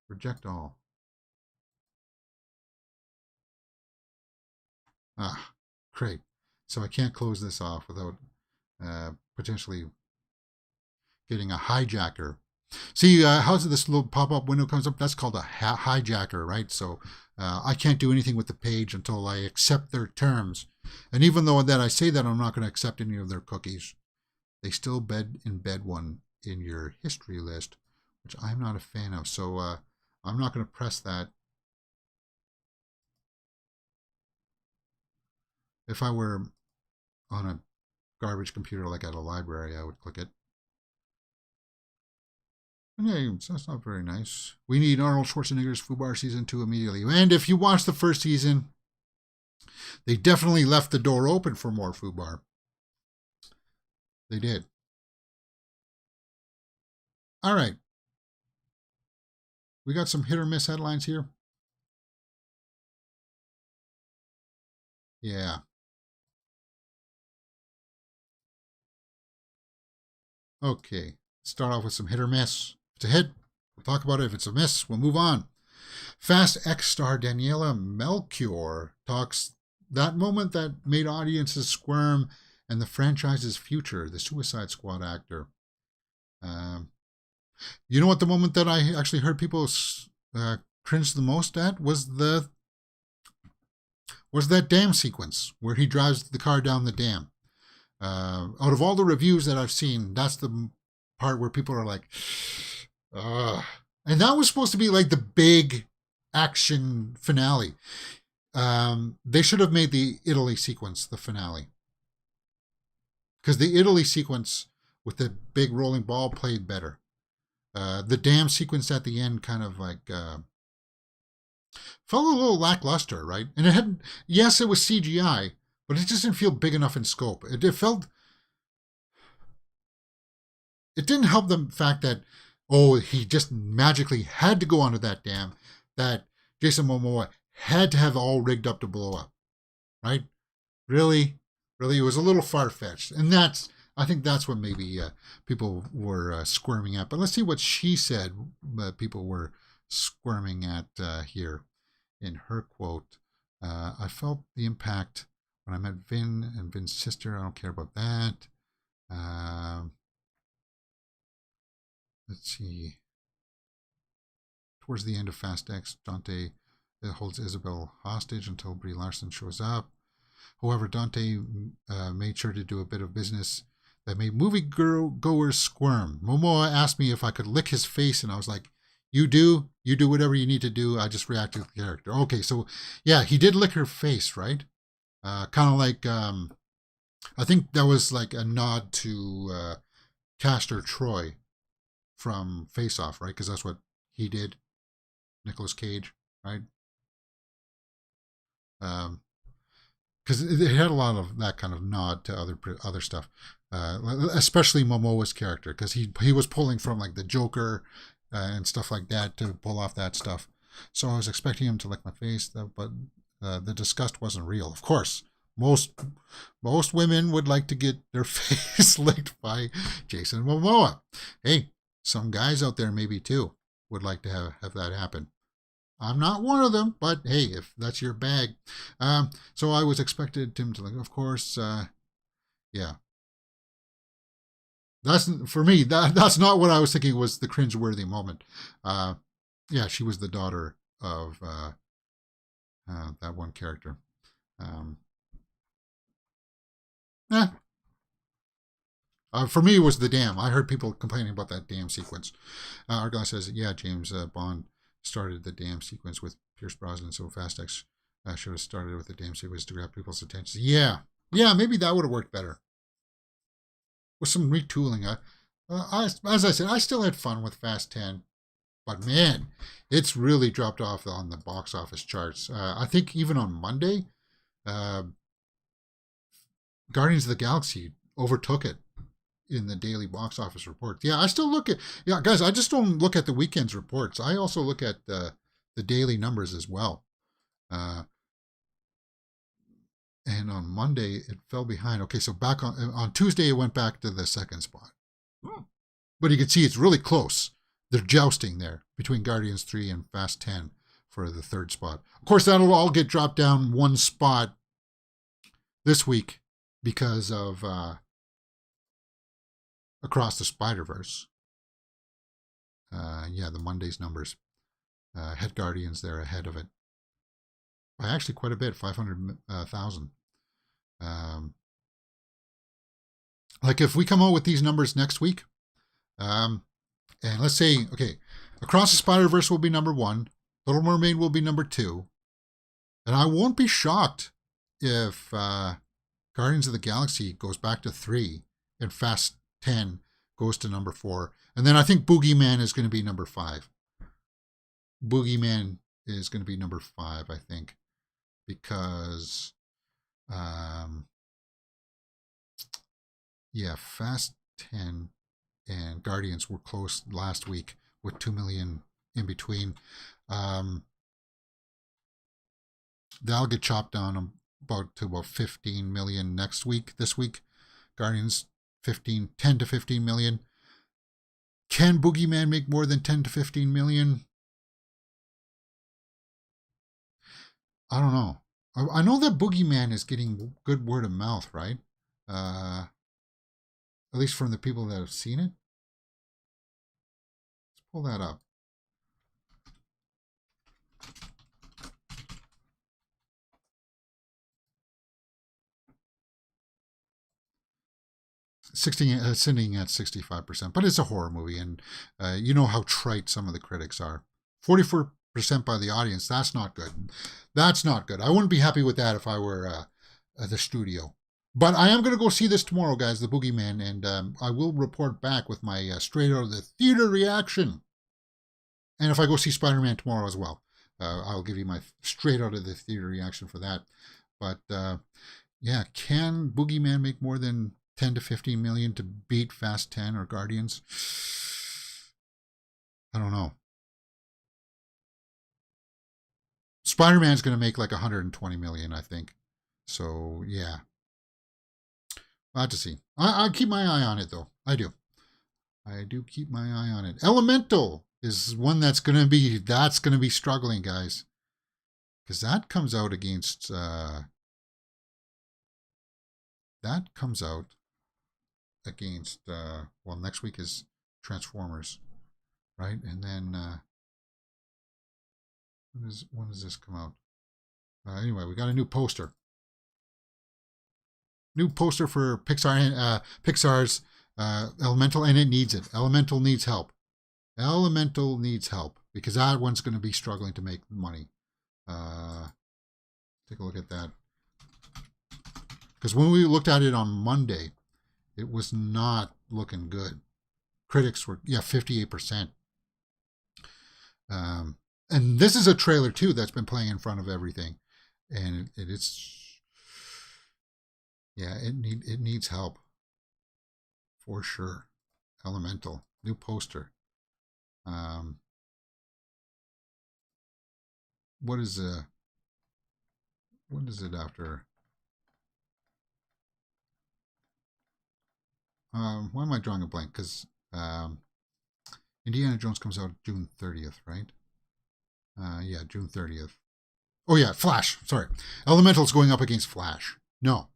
Speaker 1: Reject all. Ah, great. So I can't close this off without potentially getting a hijacker See, how's this little pop-up window comes up? That's called a hijacker, right? So I can't do anything with the page until I accept their terms. And even though that I say that I'm not going to accept any of their cookies, they still embed one in your history list, which I'm not a fan of. So I'm not going to press that. If I were on a garbage computer like at a library, I would click it. Names. That's not very nice. We need Arnold Schwarzenegger's Fubar Season 2 immediately. And if you watch the first season, they definitely left the door open for more Fubar. They did. All right. We got some hit or miss headlines here. Yeah. Okay. Start off with some hit or miss. If it's a hit, we'll talk about it. If it's a miss, we'll move on. Fast X star Daniela Melchior talks that moment that made audiences squirm and the franchise's future, the Suicide Squad actor. You know what the moment that I actually heard people cringe the most at was that dam sequence where he drives the car down the dam. Out of all the reviews that I've seen, that's the part where people are like, ugh. And that was supposed to be like the big action finale. They should have made the Italy sequence the finale. Because the Italy sequence with the big rolling ball played better. The dam sequence at the end kind of like felt a little lackluster, right? And it had, yes, it was CGI, but it just didn't feel big enough in scope. It didn't help the fact that, he just magically had to go onto that dam, that Jason Momoa had to have all rigged up to blow up, right? Really, it was a little far-fetched. And I think that's what maybe people were squirming at. But let's see what she said people were squirming at here in her quote. I felt the impact when I met Vin and Vin's sister. I don't care about that. Let's see. Towards the end of Fast X, Dante holds Isabel hostage until Brie Larson shows up. However, Dante made sure to do a bit of business that made moviegoers squirm. Momoa asked me if I could lick his face, and I was like, you do whatever you need to do. I just reacted to the character. Okay, so yeah, he did lick her face, right? Kind of like, I think that was like a nod to Castor Troy from Face Off, right? Because that's what he did, Nicolas Cage, right? Because it had a lot of that kind of nod to other stuff, especially Momoa's character, because he was pulling from like the Joker and stuff like that to pull off that stuff. So I was expecting him to lick my face, but the disgust wasn't real. Of course, most women would like to get their face licked by Jason Momoa. Hey, some guys out there maybe too would like to have that happen. I'm not one of them, but hey, if that's your bag. So I was expected him to, like, of course, yeah. That's, for me, that's not what I was thinking was the cringeworthy moment. Yeah, she was the daughter of that one character. For me, it was the dam. I heard people complaining about that dam sequence. Argyle says, yeah, James Bond started the dam sequence with Pierce Brosnan, so Fast X should have started with the dam sequence to grab people's attention. Yeah, maybe that would have worked better. With some retooling. As I said, I still had fun with Fast 10, but man, it's really dropped off on the box office charts. I think even on Monday, Guardians of the Galaxy overtook it in the daily box office reports. Yeah, I still look at, guys, I just don't look at the weekend's reports. I also look at the daily numbers as well. And on Monday, it fell behind. Okay, so back on Tuesday, it went back to the second spot. But you can see it's really close. They're jousting there between Guardians 3 and Fast 10 for the third spot. Of course, that'll all get dropped down one spot this week because of Across the Spiderverse. Yeah, the Monday's numbers. Head Guardians, they're ahead of it by actually quite a bit, 500,000. Like if we come out with these numbers next week, and let's say, okay, Across the Spider-Verse will be number 1, Little Mermaid will be number 2, and I won't be shocked if Guardians of the Galaxy goes back to 3 and Fast 10 goes to number 4. And then I think Boogeyman is going to be number 5. Boogeyman is going to be number 5, I think, because, yeah, Fast 10 and Guardians were close last week with 2 million in between. That'll get chopped down to about 15 million this week. Guardians 10 to 15 million. Can Boogeyman make more than 10 to 15 million? I don't know. I know that Boogeyman is getting good word of mouth, right? At least from the people that have seen it. Let's pull that up. Sitting at 65%, but it's a horror movie, and you know how trite some of the critics are. 44% by the audience. That's not good. That's not good. I wouldn't be happy with that if I were the studio. But I am going to go see this tomorrow, guys, The Boogeyman, and I will report back with my straight out of the theater reaction. And if I go see Spider-Man tomorrow as well, I'll give you my straight out of the theater reaction for that. But yeah, can Boogeyman make more than 10 to 15 million to beat Fast 10 or Guardians? I don't know. Spider-Man's going to make like 120 million, I think. So, yeah. I'll have to see. I keep my eye on it, though. I do keep my eye on it. Elemental is one that's going to be struggling, guys. Because that comes out against... well, next week is Transformers, right? And then when does this come out? Anyway, we got a new poster for Pixar's Elemental, and it needs it. Elemental needs help because that one's going to be struggling to make money. Take a look at that, because when we looked at it on Monday, it was not looking good. Critics were, 58%. And this is a trailer, too, that's been playing in front of everything. And it needs help. For sure. Elemental. New poster. What is it after? Why am I drawing a blank? Because Indiana Jones comes out June 30th, right? Yeah, June 30th. Oh, yeah, Flash. Sorry. Elemental's going up against Flash. No.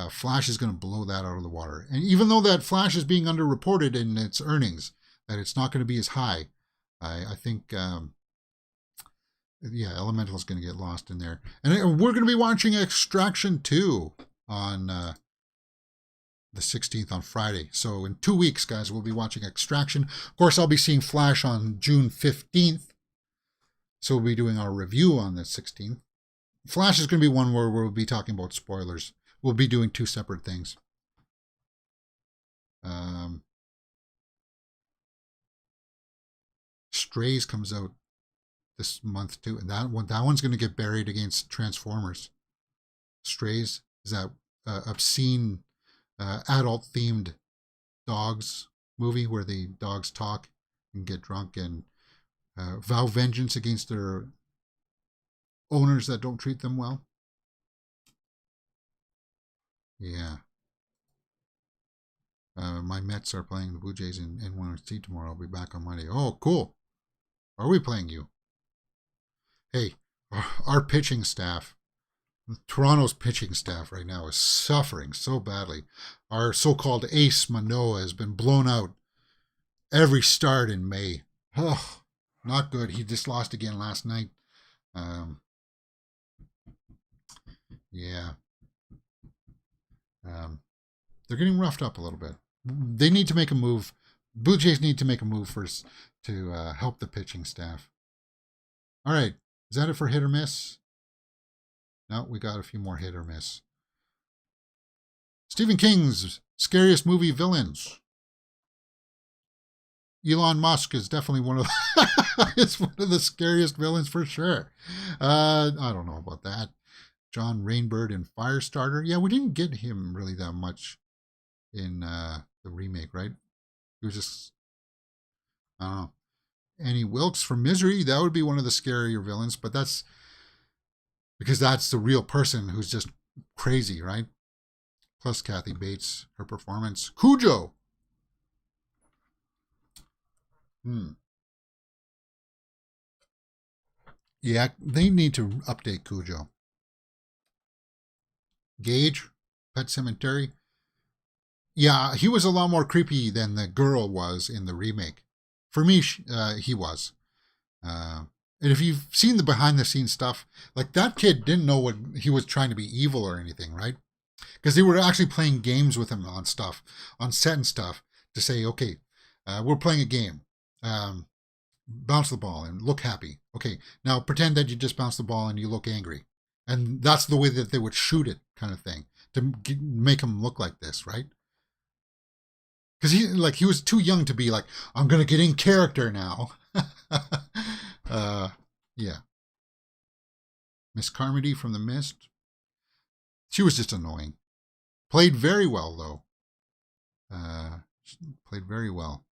Speaker 1: Flash is going to blow that out of the water. And even though that Flash is being underreported in its earnings, that it's not going to be as high, I think, Elemental is going to get lost in there. And we're going to be watching Extraction 2 on... the 16th on Friday. So in 2 weeks, guys, we'll be watching Extraction. Of course, I'll be seeing Flash on June 15th. So we'll be doing our review on the 16th. Flash is going to be one where we'll be talking about spoilers. We'll be doing 2 separate things. Strays comes out this month too. And that one's going to get buried against Transformers. Strays is that obscene adult-themed dogs movie where the dogs talk and get drunk and vow vengeance against their owners that don't treat them well. Yeah. My Mets are playing the Blue Jays in N1C tomorrow. I'll be back on Monday. Oh, cool. Are we playing you? Hey, our pitching staff, Toronto's pitching staff right now is suffering so badly. Our so-called ace Manoah has been blown out every start in May. Oh, not good. He just lost again last night. Yeah. They're getting roughed up a little bit. They need to make a move. Blue Jays need to make a move first to help the pitching staff. All right. Is that it for hit or miss? No, we got a few more hit or miss. Stephen King's scariest movie villains. Elon Musk is definitely one of it's one of the scariest villains for sure. I don't know about that. John Rainbird in Firestarter. Yeah, we didn't get him really that much in the remake, right? He was just, I don't know. Annie Wilkes from Misery. That would be one of the scarier villains, but that's because that's the real person who's just crazy, right? Plus Kathy Bates, her performance. Cujo. Yeah, they need to update Cujo. Gage, Pet Cemetery. Yeah, he was a lot more creepy than the girl was in the remake. For me, he was. And if you've seen the behind the scenes stuff, like that kid didn't know what he was trying to be evil or anything, right? Because they were actually playing games with him on stuff, on set and stuff, to say, okay, we're playing a game. Bounce the ball and look happy. Okay, now pretend that you just bounce the ball and you look angry. And that's the way that they would shoot it, kind of thing, to make him look like this, right? Because he was too young to be like, I'm gonna get in character now. Yeah. Miss Carmody from The Mist. She was just annoying. Played very well though. Played very well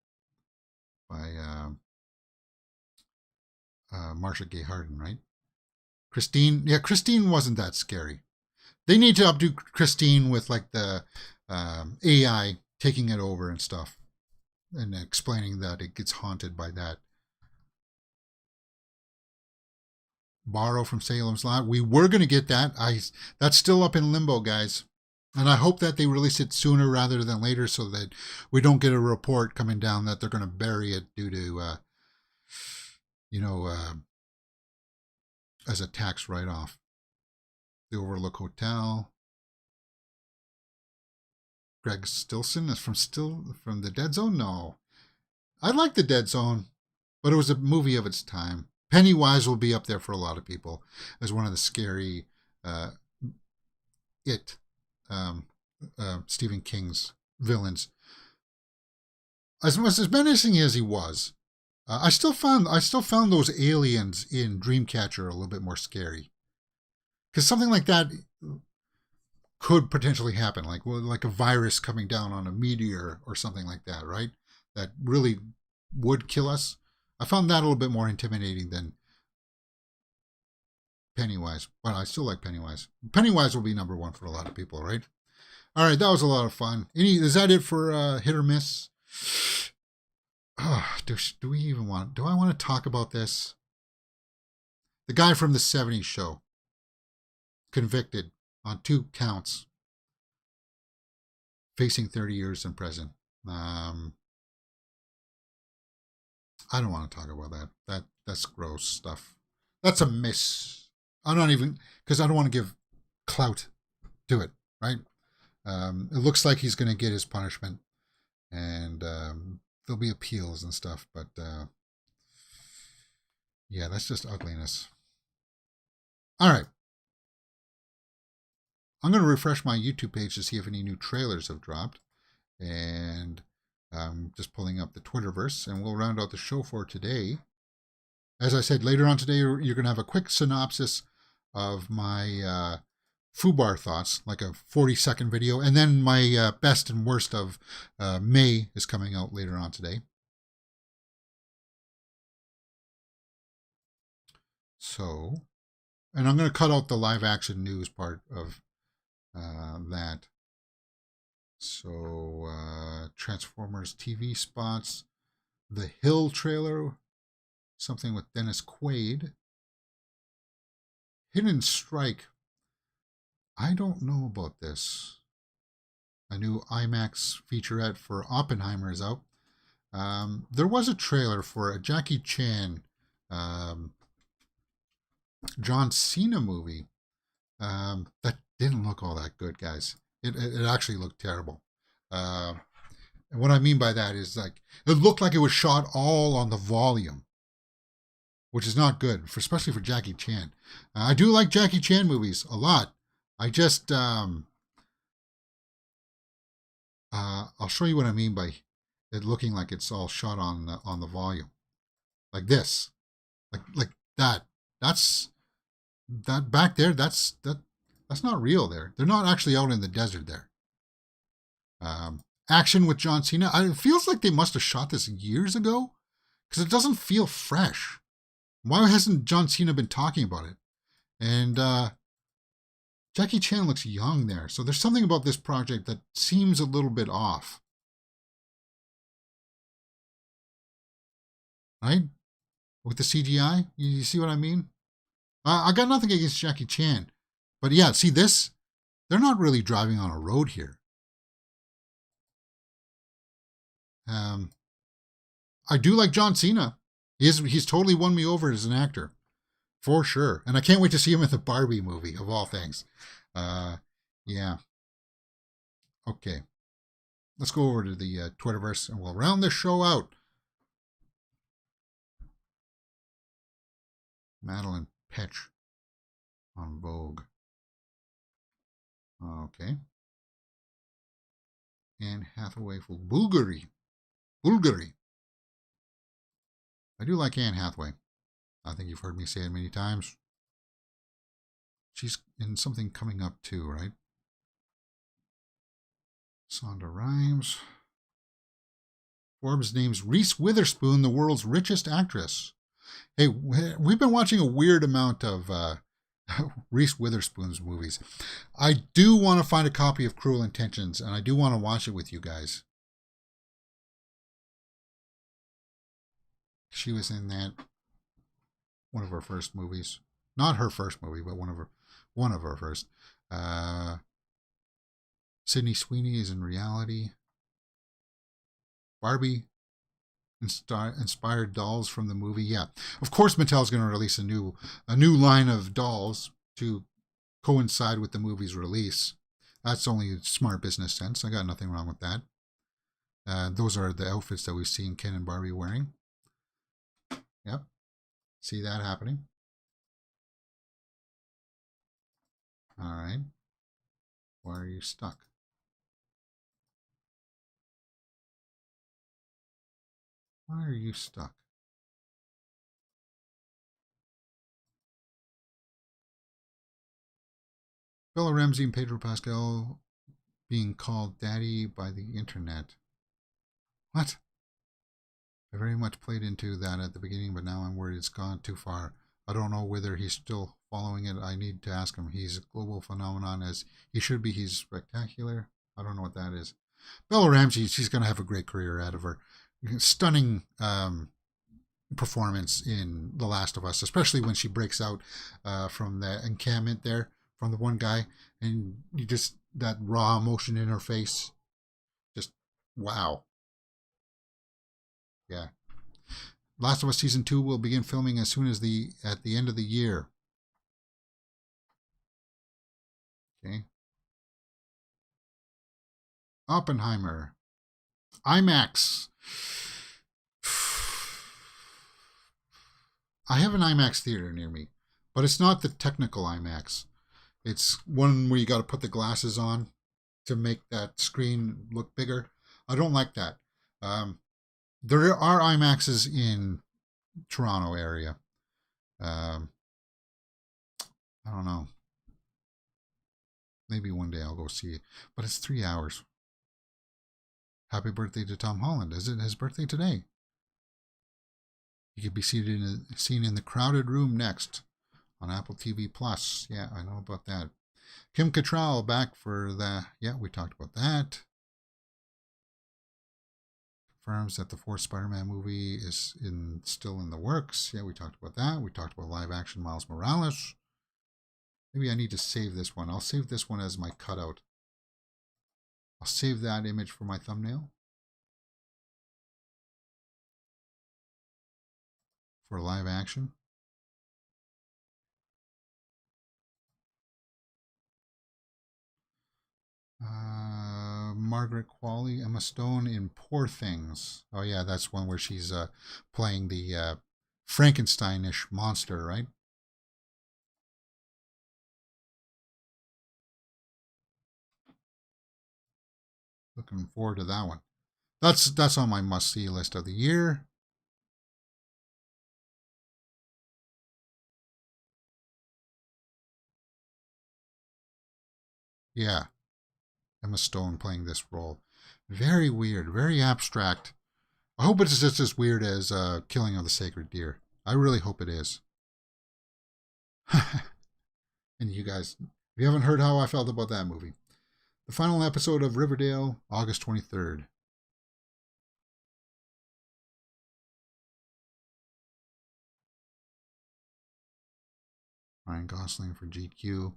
Speaker 1: by Marsha Gay Harden, right? Christine. Yeah, Christine wasn't that scary. They need to updo Christine with like the AI taking it over and stuff, and explaining that it gets haunted by that. Borrow from Salem's Lot. We were going to get that. That's still up in limbo, guys. And I hope that they release it sooner rather than later so that we don't get a report coming down that they're going to bury it due to, as a tax write-off. The Overlook Hotel. Greg Stilson is from the Dead Zone? No. I like the Dead Zone, but it was a movie of its time. Pennywise will be up there for a lot of people as one of the scary Stephen King's villains. As much as menacing as he was, I still found those aliens in Dreamcatcher a little bit more scary. Because something like that could potentially happen, like a virus coming down on a meteor or something like that, right? That really would kill us. I found that a little bit more intimidating than Pennywise, but I still like Pennywise. Pennywise will be number one for a lot of people, right? All right, that was a lot of fun. Is that it for hit or miss? Do I want to talk about this? The guy from the 70s show, convicted on 2 counts, facing 30 years in prison. I don't want to talk about that. That's gross stuff. That's a miss. I'm not even, because I don't want to give clout to it, right? It looks like he's going to get his punishment, and there'll be appeals and stuff, but yeah, that's just ugliness. All right. I'm going to refresh my YouTube page to see if any new trailers have dropped, and I'm just pulling up the Twitterverse, and we'll round out the show for today. As I said, later on today, you're going to have a quick synopsis of my FUBAR thoughts, like a 40-second video, and then my best and worst of May is coming out later on today. So, and I'm going to cut out the live action news part of that. So, Transformers TV spots, the Hill trailer, something with Dennis Quaid, Hidden Strike. I don't know about this. A new IMAX featurette for Oppenheimer is out. There was a trailer for a Jackie Chan, um, John Cena movie that didn't look all that good, guys. It actually looked terrible. And what I mean by that is like it looked like it was shot all on the volume, which is not good, for especially for Jackie Chan. I do like Jackie Chan movies a lot. I just I'll show you what I mean by it looking like it's all shot on the volume, like this, like that. That's that back there. That's not real. They're not actually out in the desert there. Action with John Cena. It feels like they must have shot this years ago because it doesn't feel fresh. Why hasn't John Cena been talking about it? And Jackie Chan looks young there. So there's something about this project that seems a little bit off. Right? With the CGI? You see what I mean? I got nothing against Jackie Chan. But yeah, see this? They're not really driving on a road here. I do like John Cena. He's totally won me over as an actor. For sure. And I can't wait to see him in the Barbie movie, of all things. Yeah. Okay. Let's go over to the Twitterverse and we'll round this show out. Madeline Petch on Vogue. Okay. Anne Hathaway for Bulgari. Bulgari. I do like Anne Hathaway. I think you've heard me say it many times. She's in something coming up too, right? Sonda Rhimes. Forbes names Reese Witherspoon the world's richest actress. Hey, we've been watching a weird amount of Reese Witherspoon's movies. I do want to find a copy of Cruel Intentions, and I do want to watch it with you guys. She was in that, one of her first movies. Not her first movie, but one of her first. Sydney Sweeney is in Reality. Barbie inspired dolls from the movie. Yeah, of course Mattel's going to release a new line of dolls to coincide with the movie's release. That's only smart business sense. I got nothing wrong with that. Those are the outfits that we've seen Ken and Barbie wearing. Yep, see that happening. All right. Why are you stuck? Why are you stuck? Bella Ramsey and Pedro Pascal being called daddy by the internet. What? I very much played into that at the beginning, but now I'm worried it's gone too far. I don't know whether he's still following it. I need to ask him. He's a global phenomenon as he should be. He's spectacular. I don't know what that is. Bella Ramsey, she's going to have a great career out of her. Stunning performance in The Last of Us, especially when she breaks out from the encampment there from the one guy, and you just that raw emotion in her face, just wow. Yeah. Last of Us season 2 will begin filming as soon as at the end of the year. Okay. Oppenheimer. IMAX. I have an IMAX theater near me, but it's not the technical IMAX. It's one where you got to put the glasses on to make that screen look bigger. I don't like that. There are IMAXs in Toronto area. I don't know. Maybe one day I'll go see it, but it's 3 hours. Happy birthday to Tom Holland. Is it his birthday today? He could be seen in the Crowded Room next on Apple TV Plus. Yeah, I know about that. Kim Cattrall back for the. Yeah, we talked about that. Confirms that the fourth Spider-Man movie is still in the works. Yeah, we talked about that. We talked about live action Miles Morales. Maybe I need to save this one. I'll save this one as my cutout. I'll save that image for my thumbnail. for live action. Margaret Qualley, Emma Stone in Poor Things. Oh yeah, that's one where she's playing the Frankenstein-ish monster, right? Looking forward to that one. That's on my must-see list of the year. Yeah, Emma Stone playing this role. Very weird, very abstract. I hope it's just as weird as Killing of the Sacred Deer. I really hope it is. And you guys, if you haven't heard how I felt about that movie, the final episode of Riverdale, August 23rd. Ryan Gosling for GQ.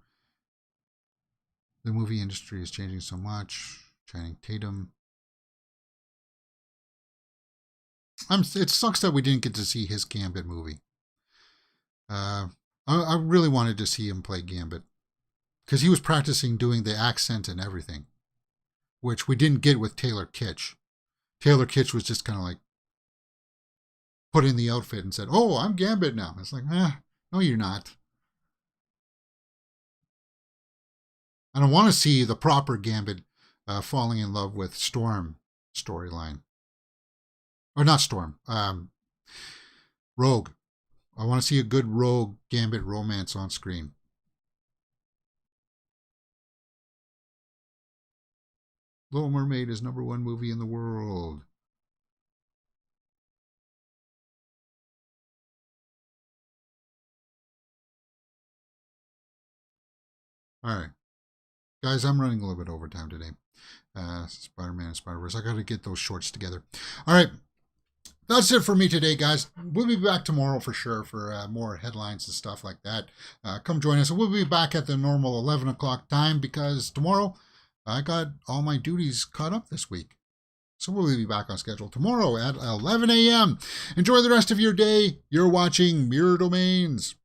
Speaker 1: The movie industry is changing so much. Channing Tatum. It sucks that we didn't get to see his Gambit movie. I really wanted to see him play Gambit because he was practicing doing the accent and everything, which we didn't get with Taylor Kitsch. Taylor Kitsch was just kind of like put in the outfit and said, "Oh, I'm Gambit now." It's like, no, you're not. I don't want to see the proper Gambit falling in love with Storm storyline. Or not Storm, Rogue. I want to see a good Rogue Gambit romance on screen. Little Mermaid is #1 movie in the world. All right. Guys, I'm running a little bit overtime today. Spider-Man and Spiderverse. I got to get those shorts together. All right. That's it for me today, guys. We'll be back tomorrow for sure for more headlines and stuff like that. Come join us. We'll be back at the normal 11 o'clock time because tomorrow I got all my duties caught up this week. So we'll be back on schedule tomorrow at 11 a.m. Enjoy the rest of your day. You're watching Mirror Domains.